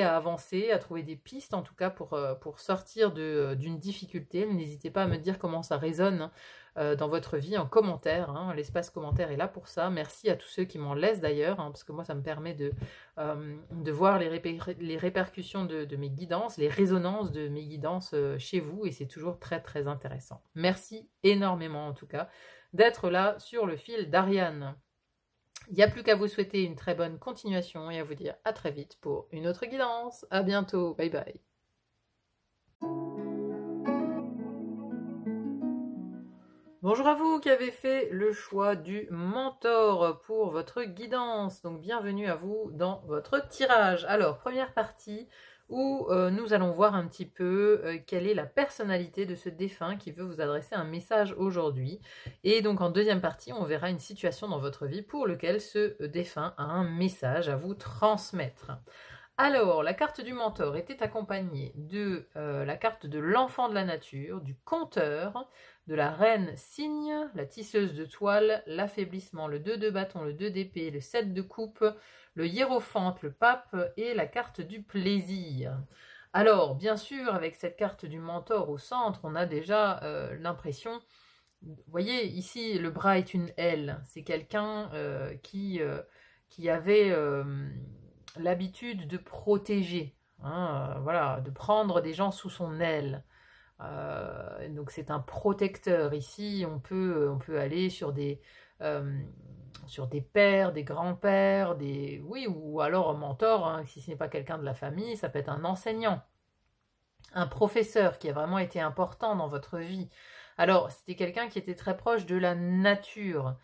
à avancer, à trouver des pistes en tout cas pour sortir d'une difficulté. N'hésitez pas à me dire comment ça résonne dans votre vie en commentaire. Hein. L'espace commentaire est là pour ça. Merci à tous ceux qui m'en laissent d'ailleurs, hein, parce que moi ça me permet de voir les répercussions de mes guidances, les résonances de mes guidances chez vous, et c'est toujours très très intéressant. Merci énormément en tout cas d'être là sur le fil d'Ariane. Il n'y a plus qu'à vous souhaiter une très bonne continuation et à vous dire à très vite pour une autre guidance. À bientôt, bye bye. Bonjour à vous qui avez fait le choix du mentor pour votre guidance. Donc bienvenue à vous dans votre tirage. Alors, première partie où nous allons voir un petit peu quelle est la personnalité de ce défunt qui veut vous adresser un message aujourd'hui. Et donc en deuxième partie, on verra une situation dans votre vie pour laquelle ce défunt a un message à vous transmettre. Alors, la carte du mentor était accompagnée de la carte de l'enfant de la nature, du conteur, de la reine cygne, la tisseuse de toile, l'affaiblissement, le 2 de bâton, le 2 d'épée, le 7 de coupe, le hiérophante, le pape et la carte du plaisir. Alors, bien sûr, avec cette carte du mentor au centre, on a déjà l'impression, vous voyez, ici, le bras est une aile. C'est quelqu'un qui avait l'habitude de protéger, hein, voilà, de prendre des gens sous son aile. Donc c'est un protecteur. Ici, on peut aller euh, sur des pères, des grands-pères, oui, ou alors un mentor, hein, si ce n'est pas quelqu'un de la famille, ça peut être un enseignant, un professeur qui a vraiment été important dans votre vie. Alors, c'était quelqu'un qui était très proche de la nature,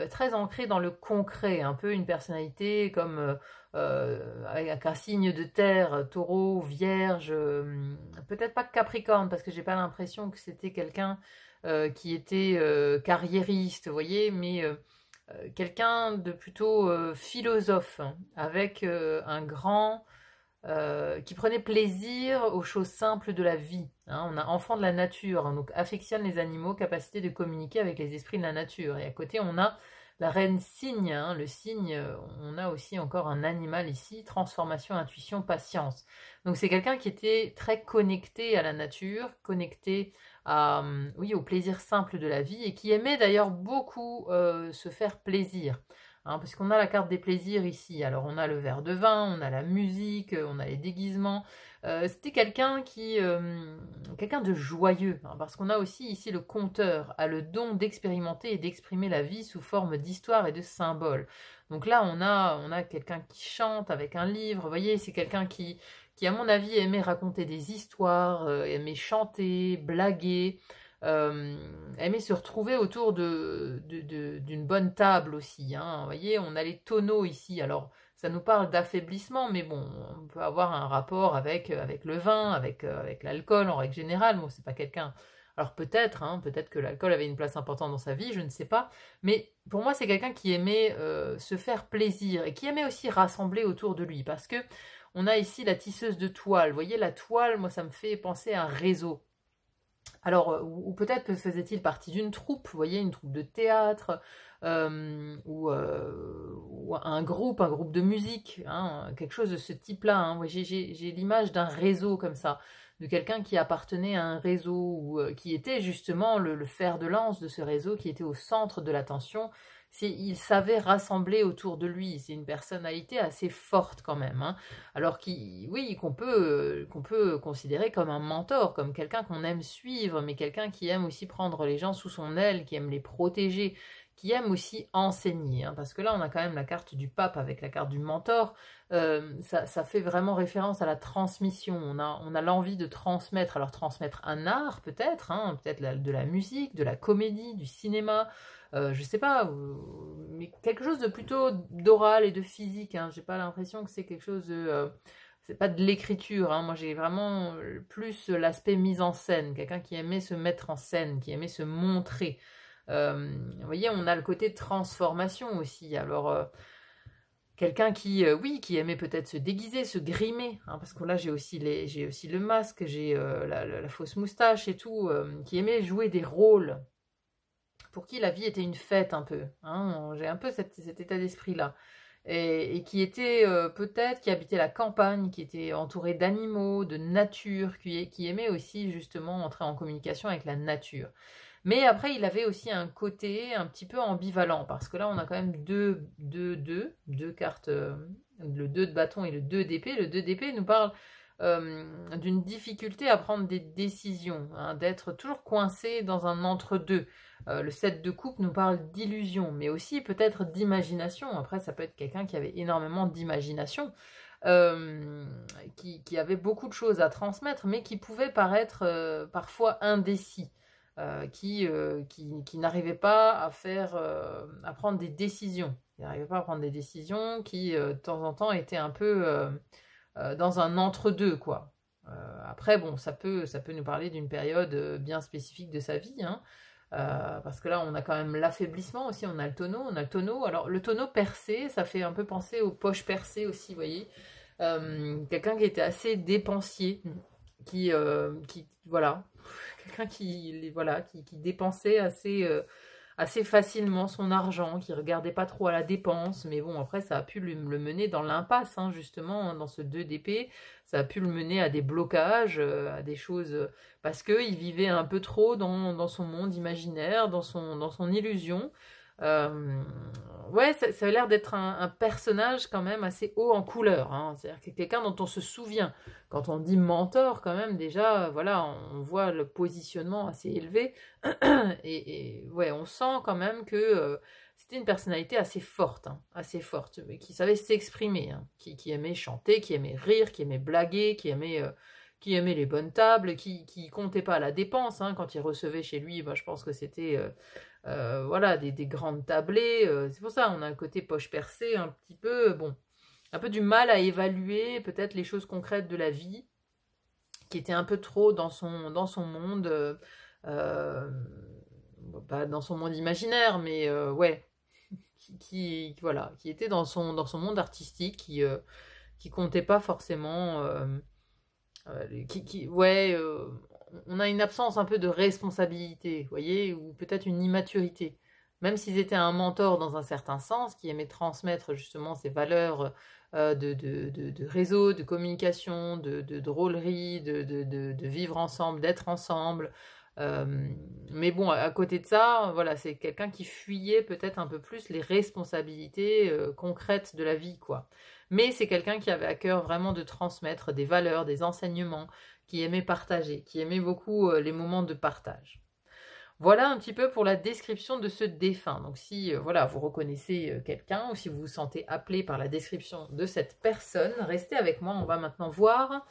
très ancré dans le concret, un peu une personnalité comme avec un signe de terre, taureau, vierge, peut-être pas capricorne, parce que j'ai pas l'impression que c'était quelqu'un qui était carriériste, vous voyez, mais quelqu'un de plutôt philosophe, hein, avec un grand qui prenait plaisir aux choses simples de la vie. Hein. On a enfant de la nature, hein, donc affectionne les animaux, capacité de communiquer avec les esprits de la nature. Et à côté, on a la reine cygne. Hein. Le cygne, on a aussi encore un animal ici, transformation, intuition, patience. Donc c'est quelqu'un qui était très connecté à la nature, connecté à, oui, au plaisir simple de la vie et qui aimait d'ailleurs beaucoup se faire plaisir. Hein, parce qu'on a la carte des plaisirs ici. Alors on a le verre de vin, on a la musique, on a les déguisements. C'était quelqu'un de joyeux, hein, parce qu'on a aussi ici le conteur, a le don d'expérimenter et d'exprimer la vie sous forme d'histoire et de symboles. Donc là on a quelqu'un qui chante avec un livre. Vous voyez, c'est quelqu'un qui à mon avis aimait raconter des histoires, aimait chanter, blaguer. Aimer se retrouver autour d'une bonne table aussi. Hein. Vous voyez, on a les tonneaux ici. Alors, ça nous parle d'affaiblissement, mais bon, on peut avoir un rapport avec le vin, avec l'alcool en règle générale. Bon, c'est pas quelqu'un. Alors peut-être, hein, peut-être que l'alcool avait une place importante dans sa vie, je ne sais pas. Mais pour moi, c'est quelqu'un qui aimait se faire plaisir et qui aimait aussi rassembler autour de lui. Parce que on a ici la tisseuse de toile. Vous voyez, la toile, moi, ça me fait penser à un réseau. Alors, ou peut-être faisait-il partie d'une troupe, vous voyez, une troupe de théâtre, ou un groupe de musique, hein, quelque chose de ce type-là. Hein. J'ai l'image d'un réseau comme ça, de quelqu'un qui appartenait à un réseau, ou qui était justement le fer de lance de ce réseau, qui était au centre de l'attention. Il savait rassembler autour de lui, c'est une personnalité assez forte quand même, hein. Alors oui, qu'on peut considérer comme un mentor, comme quelqu'un qu'on aime suivre, mais quelqu'un qui aime aussi prendre les gens sous son aile, qui aime les protéger, qui aime aussi enseigner, hein, parce que là on a quand même la carte du pape avec la carte du mentor. Ça fait vraiment référence à la transmission. On a l'envie de transmettre, alors transmettre un art peut-être, hein, peut-être de la musique, de la comédie, du cinéma, je sais pas, mais quelque chose de plutôt d'oral et de physique. Hein. J'ai pas l'impression que c'est quelque chose de, c'est pas de l'écriture. Hein. Moi, j'ai vraiment plus l'aspect mise en scène, quelqu'un qui aimait se mettre en scène, qui aimait se montrer. Vous voyez, on a le côté transformation aussi. Alors, quelqu'un oui, qui aimait peut-être se déguiser, se grimer, hein, parce que là j'ai aussi le masque, j'ai la fausse moustache et tout, qui aimait jouer des rôles, pour qui la vie était une fête un peu. Hein, j'ai un peu cet état d'esprit-là. Et qui était peut-être, qui habitait la campagne, qui était entouré d'animaux, de nature, qui aimait aussi justement entrer en communication avec la nature. Mais après, il avait aussi un côté un petit peu ambivalent, parce que là, on a quand même deux cartes, le 2 de bâton et le 2 d'épée. Le 2 d'épée nous parle d'une difficulté à prendre des décisions, hein, d'être toujours coincé dans un entre-deux. Le 7 de coupe nous parle d'illusion, mais aussi peut-être d'imagination. Après, ça peut être quelqu'un qui avait énormément d'imagination, qui avait beaucoup de choses à transmettre, mais qui pouvait paraître parfois indécis. Qui n'arrivait pas à prendre des décisions. Il n'arrivait pas à prendre des décisions qui, de temps en temps, étaient un peu dans un entre-deux, quoi. Après, bon, ça peut nous parler d'une période bien spécifique de sa vie, hein, parce que là, on a quand même l'affaiblissement aussi, on a le tonneau. Alors, le tonneau percé, ça fait un peu penser aux poches percées aussi, vous voyez. Quelqu'un qui était assez dépensier, voilà, quelqu'un qui dépensait assez facilement son argent, qui regardait pas trop à la dépense, mais bon, après, ça a pu le mener dans l'impasse, hein, justement, dans ce 2 d'épée, ça a pu le mener à des blocages, à des choses, parce qu'il vivait un peu trop dans son monde imaginaire, dans son illusion. Euh, ouais, ça a l'air d'être un personnage quand même assez haut en couleur, hein. C'est-à-dire que quelqu'un dont on se souvient. Quand on dit mentor, quand même, déjà, voilà, on voit le positionnement assez élevé. Et ouais, on sent quand même que c'était une personnalité assez forte, hein, assez forte, mais qui savait s'exprimer, hein, qui aimait chanter, qui aimait rire, qui aimait blaguer, qui aimait les bonnes tables, qui comptait pas à la dépense, hein. Quand il recevait chez lui, bah, je pense que c'était voilà, des grandes tablées. C'est pour ça, on a un côté poche percée, un petit peu, bon, un peu du mal à évaluer peut-être les choses concrètes de la vie, qui était un peu trop dans son monde, pas dans son monde imaginaire, mais ouais, voilà, qui était dans son monde artistique, qui comptait pas forcément, ouais, on a une absence un peu de responsabilité, vous voyez, ou peut-être une immaturité. Même s'ils étaient un mentor dans un certain sens, qui aimait transmettre justement ces valeurs de réseau, de communication, de drôlerie, de vivre ensemble, d'être ensemble. Mais bon, à côté de ça, voilà, c'est quelqu'un qui fuyait peut-être un peu plus les responsabilités concrètes de la vie, quoi. Mais c'est quelqu'un qui avait à cœur vraiment de transmettre des valeurs, des enseignements, qui aimait partager, qui aimait beaucoup les moments de partage. Voilà un petit peu pour la description de ce défunt. Donc si voilà, vous reconnaissez quelqu'un ou si vous vous sentez appelé par la description de cette personne, restez avec moi. On va maintenant voir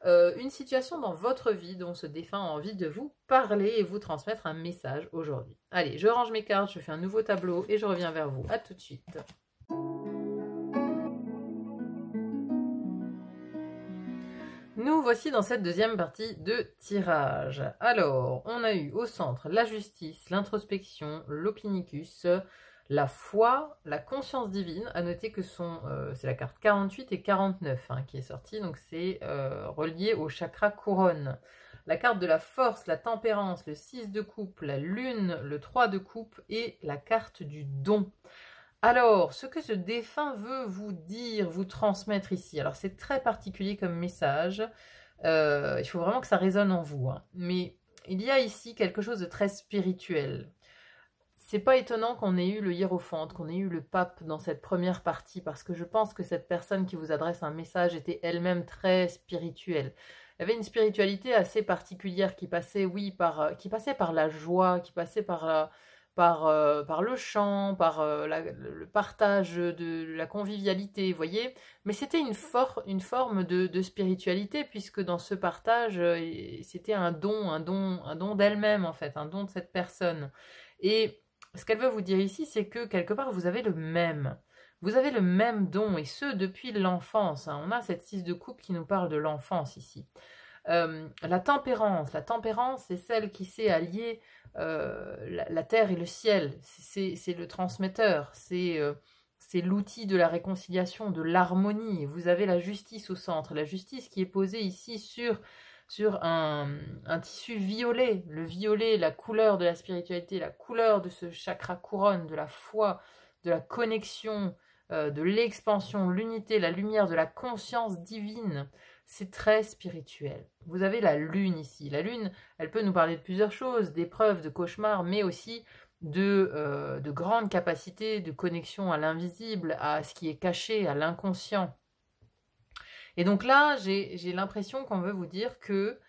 une situation dans votre vie dont ce défunt a envie de vous parler et vous transmettre un message aujourd'hui. Allez, je range mes cartes, je fais un nouveau tableau et je reviens vers vous. À tout de suite. Nous voici dans cette deuxième partie de tirage. Alors, on a eu au centre la justice, l'introspection, l'opinicus, la foi, la conscience divine. À noter que c'est la carte 48 et 49 hein, qui est sortie, donc c'est relié au chakra couronne. La carte de la force, la tempérance, le 6 de coupe, la lune, le 3 de coupe et la carte du don. Alors, ce que ce défunt veut vous dire, vous transmettre ici, alors c'est très particulier comme message, il faut vraiment que ça résonne en vous, hein. Mais il y a ici quelque chose de très spirituel. C'est pas étonnant qu'on ait eu le hiérophante, qu'on ait eu le pape dans cette première partie, parce que je pense que cette personne qui vous adresse un message était elle-même très spirituelle. Il y avait une spiritualité assez particulière qui passait, oui, qui passait par la joie, qui passait par le chant, par le partage de la convivialité, vous voyez. Mais c'était une forme de spiritualité, puisque dans ce partage, c'était un don d'elle-même, en fait, un don de cette personne. Et ce qu'elle veut vous dire ici, c'est que quelque part, vous avez le même. Vous avez le même don, et ce, depuis l'enfance, hein. On a cette 6 de coupe qui nous parle de l'enfance ici. La tempérance, c'est celle qui sait allier la terre et le ciel, c'est le transmetteur, c'est l'outil de la réconciliation, de l'harmonie. Vous avez la justice au centre, la justice qui est posée ici sur un tissu violet. Le violet, la couleur de la spiritualité, la couleur de ce chakra couronne, de la foi, de la connexion, de l'expansion, l'unité, la lumière, de la conscience divine. C'est très spirituel. Vous avez la lune ici. La lune, elle peut nous parler de plusieurs choses, d'épreuves, de cauchemars, mais aussi de grandes capacités de connexion à l'invisible, à ce qui est caché, à l'inconscient. Et donc là, j'ai l'impression qu'on veut vous dire que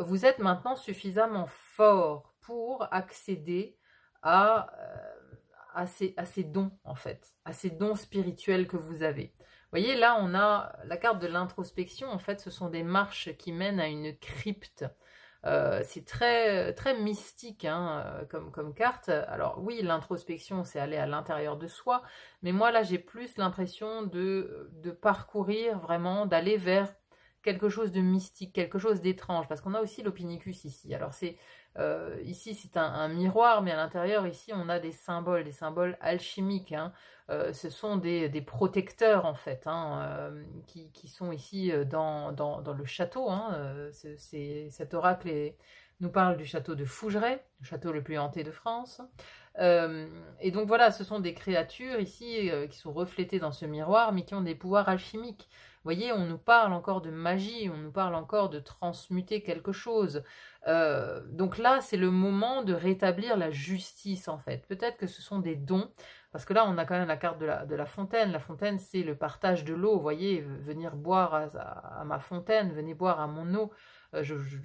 vous êtes maintenant suffisamment fort pour accéder à ces dons, en fait, à ces dons spirituels que vous avez. Vous voyez, là, on a la carte de l'introspection. En fait, ce sont des marches qui mènent à une crypte. C'est très, très mystique hein, comme carte. Alors oui, l'introspection, c'est aller à l'intérieur de soi. Mais moi, là, j'ai plus l'impression de parcourir vraiment, d'aller vers quelque chose de mystique, quelque chose d'étrange. Parce qu'on a aussi l'opinicus ici. Alors c'est Ici, c'est un miroir, mais à l'intérieur, ici, on a des symboles alchimiques, hein. Ce sont des protecteurs, en fait, hein, qui sont ici dans le château, hein. Cet oracle nous parle du château de Fougeray, le château le plus hanté de France. Et donc voilà, ce sont des créatures ici qui sont reflétées dans ce miroir, mais qui ont des pouvoirs alchimiques. Vous voyez, on nous parle encore de magie, on nous parle encore de transmuter quelque chose. Donc là, c'est le moment de rétablir la justice, en fait. Peut-être que ce sont des dons, parce que là, on a quand même la carte de la fontaine. La fontaine, c'est le partage de l'eau. Vous voyez, venir boire à ma fontaine, venez boire à mon eau.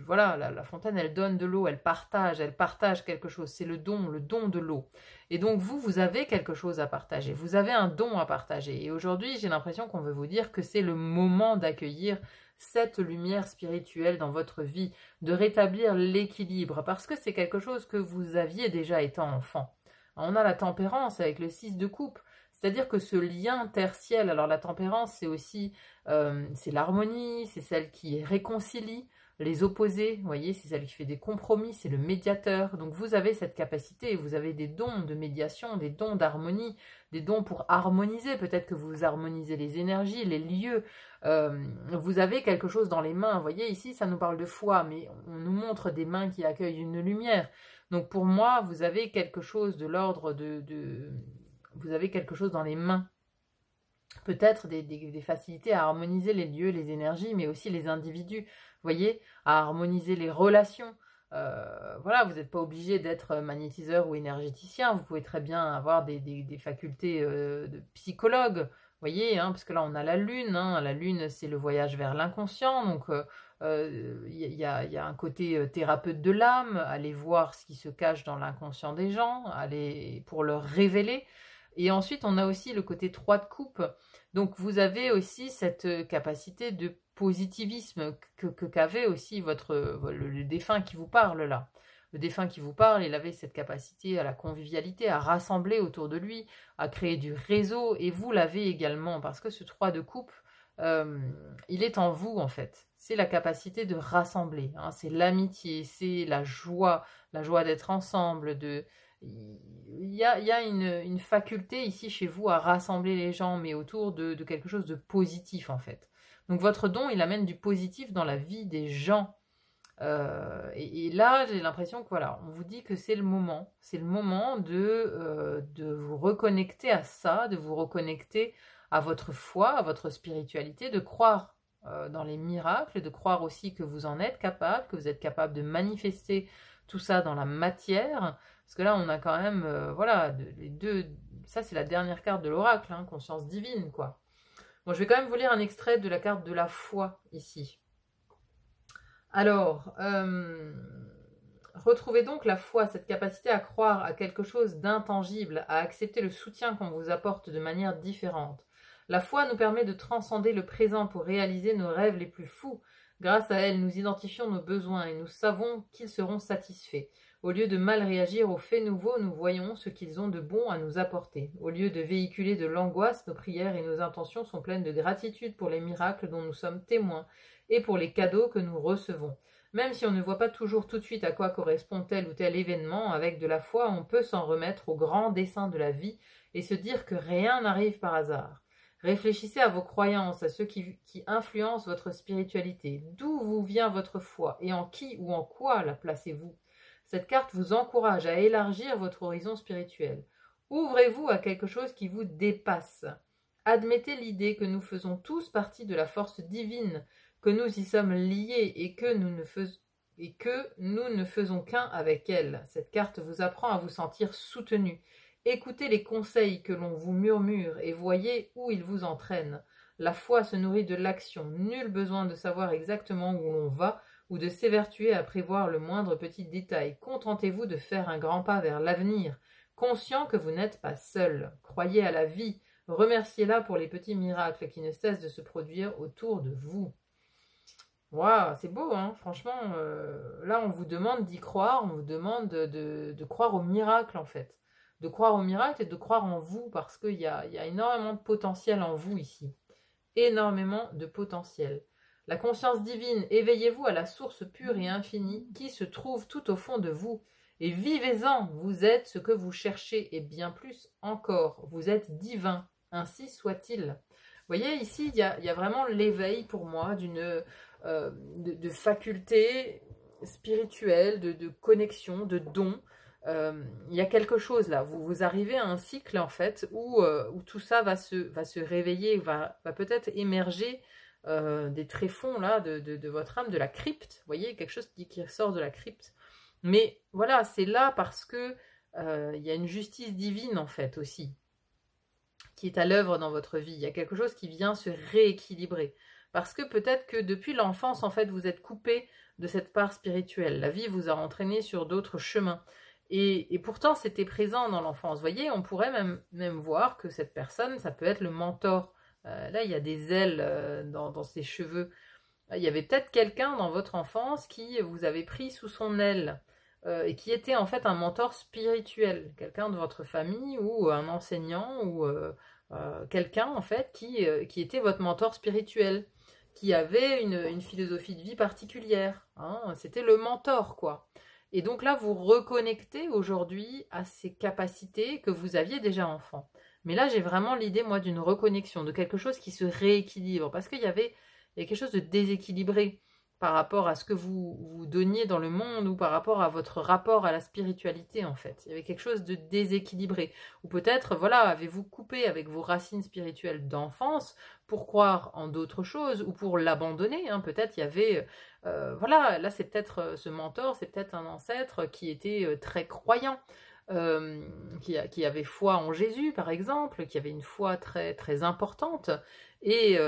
Voilà, la fontaine, elle donne de l'eau, elle partage quelque chose. C'est le don de l'eau. Et donc, vous avez quelque chose à partager. Vous avez un don à partager. Et aujourd'hui, j'ai l'impression qu'on veut vous dire que c'est le moment d'accueillir cette lumière spirituelle dans votre vie, de rétablir l'équilibre, parce que c'est quelque chose que vous aviez déjà étant enfant. On a la tempérance avec le 6 de coupe, c'est-à-dire que ce lien terre-ciel, alors la tempérance, c'est aussi c'est l'harmonie, c'est celle qui réconcilie les opposés, vous voyez, c'est celle qui fait des compromis, c'est le médiateur. Donc vous avez cette capacité, vous avez des dons de médiation, des dons d'harmonie, des dons pour harmoniser, peut-être que vous harmonisez les énergies, les lieux, vous avez quelque chose dans les mains, vous voyez, ici ça nous parle de foi, mais on nous montre des mains qui accueillent une lumière. Donc pour moi, vous avez quelque chose de l'ordre vous avez quelque chose dans les mains. Peut-être des facilités à harmoniser les lieux, les énergies, mais aussi les individus, vous voyez, à harmoniser les relations. Voilà, vous n'êtes pas obligé d'être magnétiseur ou énergéticien, vous pouvez très bien avoir des facultés de psychologue, vous voyez, hein, parce que là on a la lune c'est le voyage vers l'inconscient, donc y a un côté thérapeute de l'âme, aller voir ce qui se cache dans l'inconscient des gens, aller pour leur révéler. Et ensuite, on a aussi le côté 3 de coupe. Donc, vous avez aussi cette capacité de positivisme qu'avait aussi le défunt qui vous parle là. Le défunt qui vous parle, il avait cette capacité à la convivialité, à rassembler autour de lui, à créer du réseau. Et vous l'avez également, parce que ce 3 de coupe, il est en vous en fait. C'est la capacité de rassembler, hein. C'est l'amitié, c'est la joie d'être ensemble, il y a une faculté ici chez vous à rassembler les gens, mais autour de quelque chose de positif en fait. Donc votre don, il amène du positif dans la vie des gens. Et là, j'ai l'impression que voilà, on vous dit que c'est le moment de vous reconnecter à ça, de vous reconnecter à votre foi, à votre spiritualité, de croire dans les miracles, de croire aussi que vous en êtes capable, que vous êtes capable de manifester tout ça dans la matière. Parce que là, on a quand même, voilà, les deux, ça c'est la dernière carte de l'oracle, hein, conscience divine, quoi. Bon, je vais quand même vous lire un extrait de la carte de la foi, ici. Alors, retrouvez donc la foi, cette capacité à croire à quelque chose d'intangible, à accepter le soutien qu'on vous apporte de manière différente. La foi nous permet de transcender le présent pour réaliser nos rêves les plus fous. Grâce à elle, nous identifions nos besoins et nous savons qu'ils seront satisfaits. Au lieu de mal réagir aux faits nouveaux, nous voyons ce qu'ils ont de bon à nous apporter. Au lieu de véhiculer de l'angoisse, nos prières et nos intentions sont pleines de gratitude pour les miracles dont nous sommes témoins et pour les cadeaux que nous recevons. Même si on ne voit pas toujours tout de suite à quoi correspond tel ou tel événement, avec de la foi, on peut s'en remettre au grand dessein de la vie et se dire que rien n'arrive par hasard. Réfléchissez à vos croyances, à ceux qui influencent votre spiritualité. D'où vous vient votre foi et en qui ou en quoi la placez-vous? Cette carte vous encourage à élargir votre horizon spirituel. Ouvrez-vous à quelque chose qui vous dépasse. Admettez l'idée que nous faisons tous partie de la force divine, que nous y sommes liés et que nous ne faisons qu'un avec elle. Cette carte vous apprend à vous sentir soutenu. Écoutez les conseils que l'on vous murmure et voyez où ils vous entraînent. La foi se nourrit de l'action. Nul besoin de savoir exactement où l'on va ou de s'évertuer à prévoir le moindre petit détail. Contentez-vous de faire un grand pas vers l'avenir, conscient que vous n'êtes pas seul. Croyez à la vie. Remerciez-la pour les petits miracles qui ne cessent de se produire autour de vous. Waouh, c'est beau, hein, franchement. Là, on vous demande d'y croire, on vous demande de croire au miracle, en fait. De croire au miracle et de croire en vous, parce qu'il y a énormément de potentiel en vous ici. Énormément de potentiel. La conscience divine, éveillez-vous à la source pure et infinie qui se trouve tout au fond de vous. Et vivez-en, vous êtes ce que vous cherchez, et bien plus encore, vous êtes divin, ainsi soit-il. Vous voyez, ici, il y a vraiment l'éveil pour moi de faculté spirituelle, de connexion, de don. Il y a quelque chose là, vous arrivez à un cycle en fait où tout ça va se réveiller, va peut-être émerger des tréfonds là de votre âme, de la crypte, vous voyez, quelque chose qui sort de la crypte. Mais voilà, c'est là parce que il y a une justice divine en fait aussi, qui est à l'œuvre dans votre vie. Il y a quelque chose qui vient se rééquilibrer. Parce que peut-être que depuis l'enfance, en fait, vous êtes coupé de cette part spirituelle. La vie vous a entraîné sur d'autres chemins. Et pourtant, c'était présent dans l'enfance. Vous voyez, on pourrait même voir que cette personne, ça peut être le mentor. Là, il y a des ailes dans ses cheveux. Il y avait peut-être quelqu'un dans votre enfance qui vous avait pris sous son aile et qui était en fait un mentor spirituel. Quelqu'un de votre famille ou un enseignant ou quelqu'un en fait qui était votre mentor spirituel, qui avait une philosophie de vie particulière. Hein, c'était le mentor, quoi. Et donc là, vous reconnectez aujourd'hui à ces capacités que vous aviez déjà enfant. Mais là, j'ai vraiment l'idée, moi, d'une reconnexion, de quelque chose qui se rééquilibre. Parce qu'il y a quelque chose de déséquilibré par rapport à ce que vous donniez dans le monde ou par rapport à votre rapport à la spiritualité, en fait. Il y avait quelque chose de déséquilibré. Ou peut-être, voilà, avez-vous coupé avec vos racines spirituelles d'enfance pour croire en d'autres choses ou pour l'abandonner, hein. Peut-être il y avait... voilà, là c'est peut-être ce mentor, c'est peut-être un ancêtre qui était très croyant, qui avait foi en Jésus par exemple, qui avait une foi très, très importante et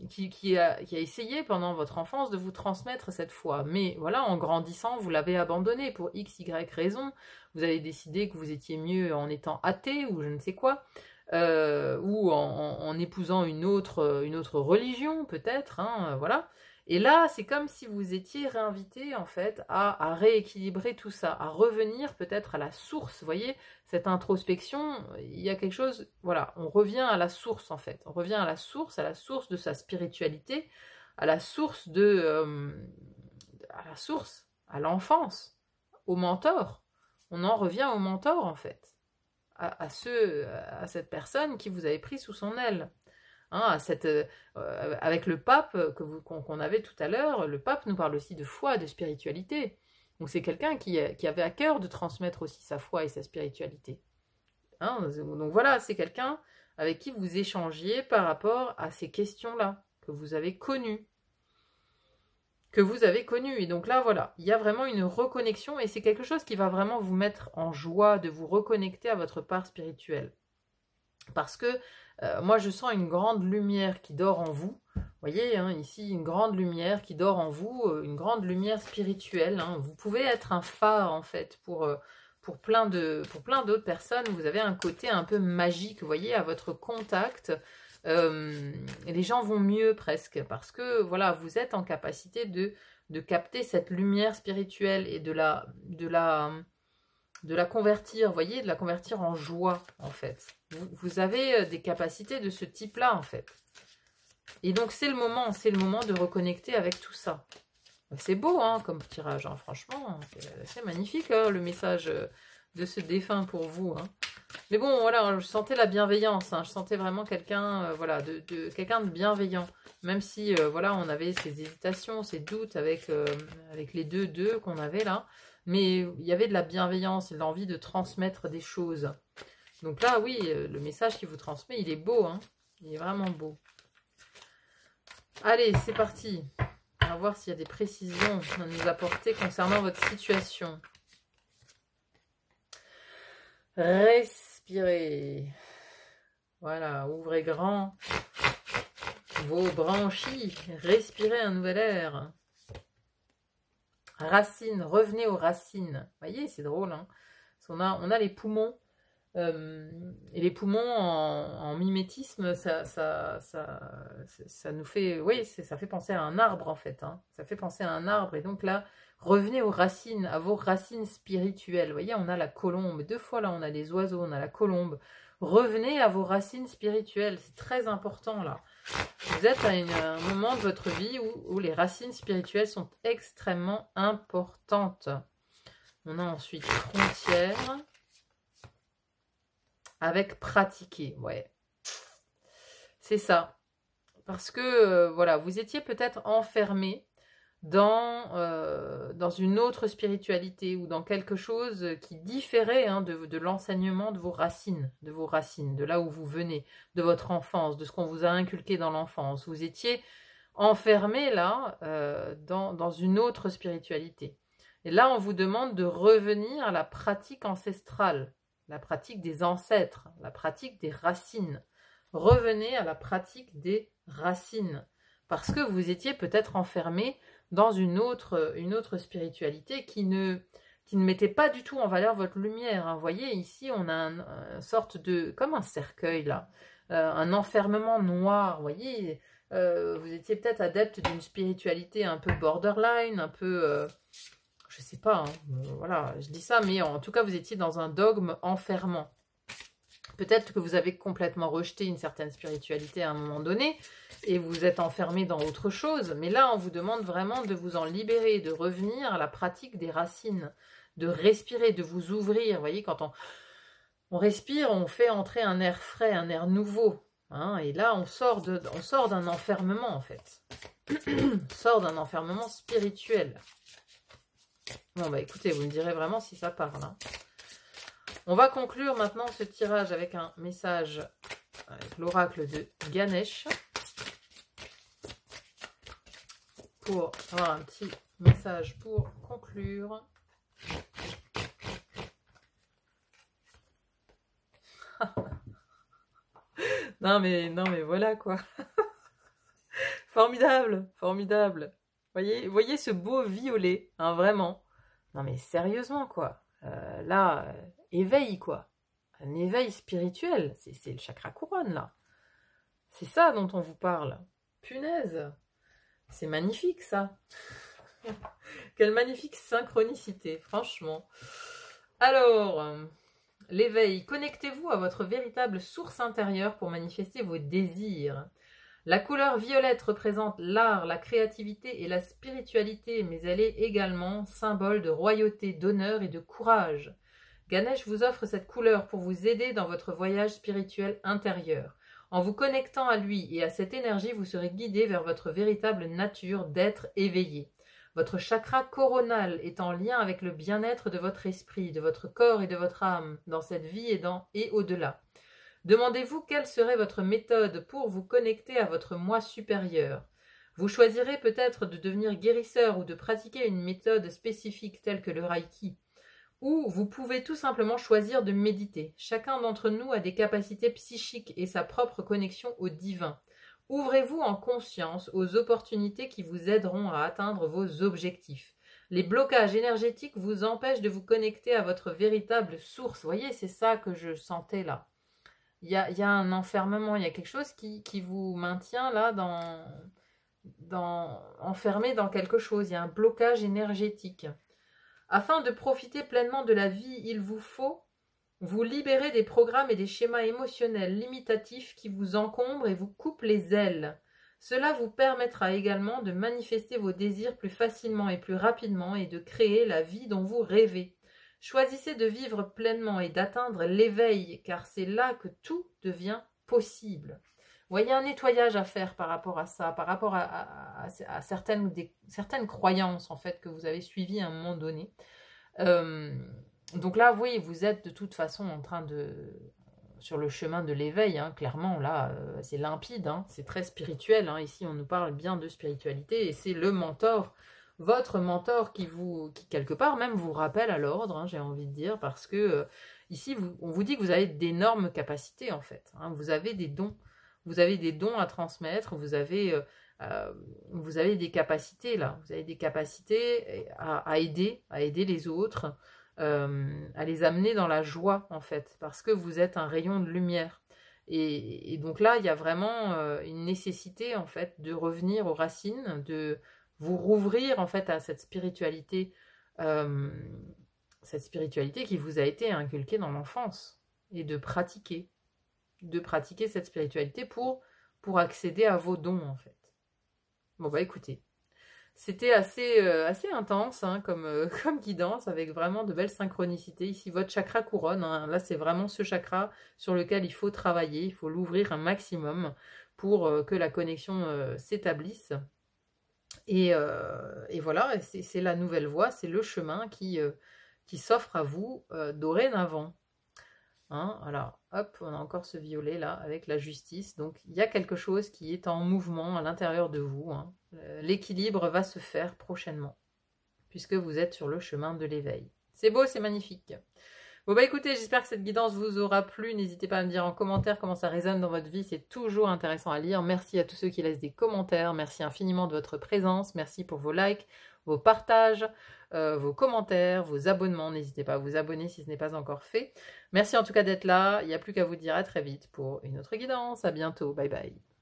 qui a essayé pendant votre enfance de vous transmettre cette foi. Mais voilà, en grandissant, vous l'avez abandonné pour x, y raison. Vous avez décidé que vous étiez mieux en étant athée ou je ne sais quoi. Ou en épousant une autre religion peut-être, hein, voilà. Et là, c'est comme si vous étiez réinvité en fait à rééquilibrer tout ça, à revenir peut-être à la source, vous voyez, cette introspection, il y a quelque chose, voilà, on revient à la source en fait, on revient à la source de sa spiritualité, à la source à l'enfance, au mentor, on en revient au mentor en fait. À cette personne qui vous avait pris sous son aile. Hein, avec le pape qu'on avait tout à l'heure, le pape nous parle aussi de foi, de spiritualité. Donc c'est quelqu'un qui avait à cœur de transmettre aussi sa foi et sa spiritualité. Hein, donc voilà, c'est quelqu'un avec qui vous échangiez par rapport à ces questions-là, que vous avez connues. Et donc là, voilà, il y a vraiment une reconnexion et c'est quelque chose qui va vraiment vous mettre en joie de vous reconnecter à votre part spirituelle. Parce que moi, je sens une grande lumière qui dort en vous. Vous voyez, hein, ici, une grande lumière qui dort en vous, une grande lumière spirituelle. Hein. Vous pouvez être un phare, en fait, pour plein d'autres personnes. Vous avez un côté un peu magique, vous voyez, à votre contact. Et les gens vont mieux presque parce que voilà, vous êtes en capacité de capter cette lumière spirituelle et de la convertir, vous voyez, de la convertir en joie en fait. Vous avez des capacités de ce type-là en fait. Et donc c'est le moment de reconnecter avec tout ça. C'est beau hein, comme tirage, hein, franchement, c'est magnifique hein, le message de ce défunt pour vous. Hein. Mais bon, voilà, je sentais la bienveillance, hein, je sentais vraiment quelqu'un voilà, quelqu'un de bienveillant. Même si, voilà, on avait ces hésitations, ces doutes avec les deux qu'on avait là. Mais il y avait de la bienveillance et de l'envie de transmettre des choses. Donc là, oui, le message qu'il vous transmet, il est beau, hein. Il est vraiment beau. Allez, c'est parti. On va voir s'il y a des précisions à nous apporter concernant votre situation. Respirez. Voilà, ouvrez grand vos branchies. Respirez un nouvel air. Racines, revenez aux racines. Vous voyez, c'est drôle. Hein, on a les poumons. Et les poumons en mimétisme, ça nous fait... Oui, ça fait penser à un arbre en fait. Hein, ça fait penser à un arbre. Et donc là, revenez aux racines, à vos racines spirituelles. Vous voyez, on a la colombe. 2 fois là, on a les oiseaux, on a la colombe. Revenez à vos racines spirituelles. C'est très important là. Vous êtes à un moment de votre vie où les racines spirituelles sont extrêmement importantes. On a ensuite frontière avec pratiquer. Ouais, c'est ça. Parce que, voilà, vous étiez peut-être enfermé dans une autre spiritualité ou dans quelque chose qui différait de l'enseignement de vos racines, de là où vous venez, de votre enfance, de ce qu'on vous a inculqué dans l'enfance. Vous étiez enfermé là dans une autre spiritualité. Et là, on vous demande de revenir à la pratique ancestrale, la pratique des ancêtres, la pratique des racines. Revenez à la pratique des racines. Parce que vous étiez peut-être enfermé dans une autre spiritualité qui ne mettait pas du tout en valeur votre lumière. Vous voyez, ici, on a une sorte de... comme un cercueil, là. Un enfermement noir, vous voyez. Vous étiez peut-être adepte d'une spiritualité un peu borderline, un peu... je sais pas, voilà, je dis ça, mais en tout cas, vous étiez dans un dogme enfermant. Peut-être que vous avez complètement rejeté une certaine spiritualité à un moment donné et vous êtes enfermé dans autre chose. Mais là, on vous demande vraiment de vous en libérer, de revenir à la pratique des racines, de respirer, de vous ouvrir. Vous voyez, quand on respire, on fait entrer un air frais, un air nouveau. Et là, on sort d'un enfermement, en fait. On sort d'un enfermement spirituel. Bon, bah écoutez, vous me direz vraiment si ça parle. On va conclure maintenant ce tirage avec un message avec l'oracle de Ganesh pour avoir un petit message pour conclure. non mais voilà quoi. Formidable, formidable. Voyez ce beau violet, vraiment. Non mais sérieusement quoi. Là, éveil quoi. Un éveil spirituel. C'est le chakra couronne là. C'est ça dont on vous parle. Punaise. C'est magnifique ça. Quelle magnifique synchronicité, franchement. Alors, l'éveil. Connectez-vous à votre véritable source intérieure pour manifester vos désirs. La couleur violette représente l'art, la créativité et la spiritualité, mais elle est également symbole de royauté, d'honneur et de courage. Ganesh vous offre cette couleur pour vous aider dans votre voyage spirituel intérieur. En vous connectant à lui et à cette énergie, vous serez guidé vers votre véritable nature d'être éveillé. Votre chakra coronal est en lien avec le bien-être de votre esprit, de votre corps et de votre âme, dans cette vie et au-delà. Demandez-vous quelle serait votre méthode pour vous connecter à votre moi supérieur. Vous choisirez peut-être de devenir guérisseur ou de pratiquer une méthode spécifique telle que le Reiki. Ou vous pouvez tout simplement choisir de méditer. Chacun d'entre nous a des capacités psychiques et sa propre connexion au divin. Ouvrez-vous en conscience aux opportunités qui vous aideront à atteindre vos objectifs. Les blocages énergétiques vous empêchent de vous connecter à votre véritable source. Vous voyez, c'est ça que je sentais là. Il y a un enfermement, il y a quelque chose qui vous maintient là enfermé dans quelque chose. Il y a un blocage énergétique. Afin de profiter pleinement de la vie, il vous faut vous libérer des programmes et des schémas émotionnels limitatifs qui vous encombrent et vous coupent les ailes. Cela vous permettra également de manifester vos désirs plus facilement et plus rapidement et de créer la vie dont vous rêvez. Choisissez de vivre pleinement et d'atteindre l'éveil, car c'est là que tout devient possible. Vous voyez, un nettoyage à faire par rapport à ça, par rapport à certaines croyances en fait que vous avez suivies à un moment donné. Donc là, oui, vous êtes de toute façon en train sur le chemin de l'éveil, clairement, là, c'est limpide, c'est très spirituel. Ici, on nous parle bien de spiritualité et c'est le mentor, votre mentor qui quelque part même vous rappelle à l'ordre, j'ai envie de dire, parce que ici, on vous dit que vous avez d'énormes capacités en fait. Vous avez des dons. Vous avez des dons à transmettre, vous avez des capacités là, vous avez des capacités à aider les autres, à les amener dans la joie en fait, parce que vous êtes un rayon de lumière. Et donc là, il y a vraiment une nécessité en fait de revenir aux racines, de vous rouvrir en fait à cette spiritualité qui vous a été inculquée dans l'enfance et de pratiquer cette spiritualité pour pour accéder à vos dons, en fait. Bon, bah écoutez, c'était assez intense hein, comme guidance, avec vraiment de belles synchronicités. Ici, votre chakra couronne, hein. Là, c'est vraiment ce chakra sur lequel il faut travailler, il faut l'ouvrir un maximum pour que la connexion s'établisse. Et voilà, c'est la nouvelle voie, c'est le chemin qui s'offre à vous dorénavant. Hein, voilà, hop, on a encore ce violet là avec la justice. Donc il y a quelque chose qui est en mouvement à l'intérieur de vous. Hein. L'équilibre va se faire prochainement, puisque vous êtes sur le chemin de l'éveil. C'est beau, c'est magnifique. Bon bah écoutez, j'espère que cette guidance vous aura plu. N'hésitez pas à me dire en commentaire comment ça résonne dans votre vie. C'est toujours intéressant à lire. Merci à tous ceux qui laissent des commentaires. Merci infiniment de votre présence. Merci pour vos likes, vos partages, vos commentaires, vos abonnements. N'hésitez pas à vous abonner si ce n'est pas encore fait. Merci en tout cas d'être là. Il n'y a plus qu'à vous dire à très vite pour une autre guidance. À bientôt. Bye bye.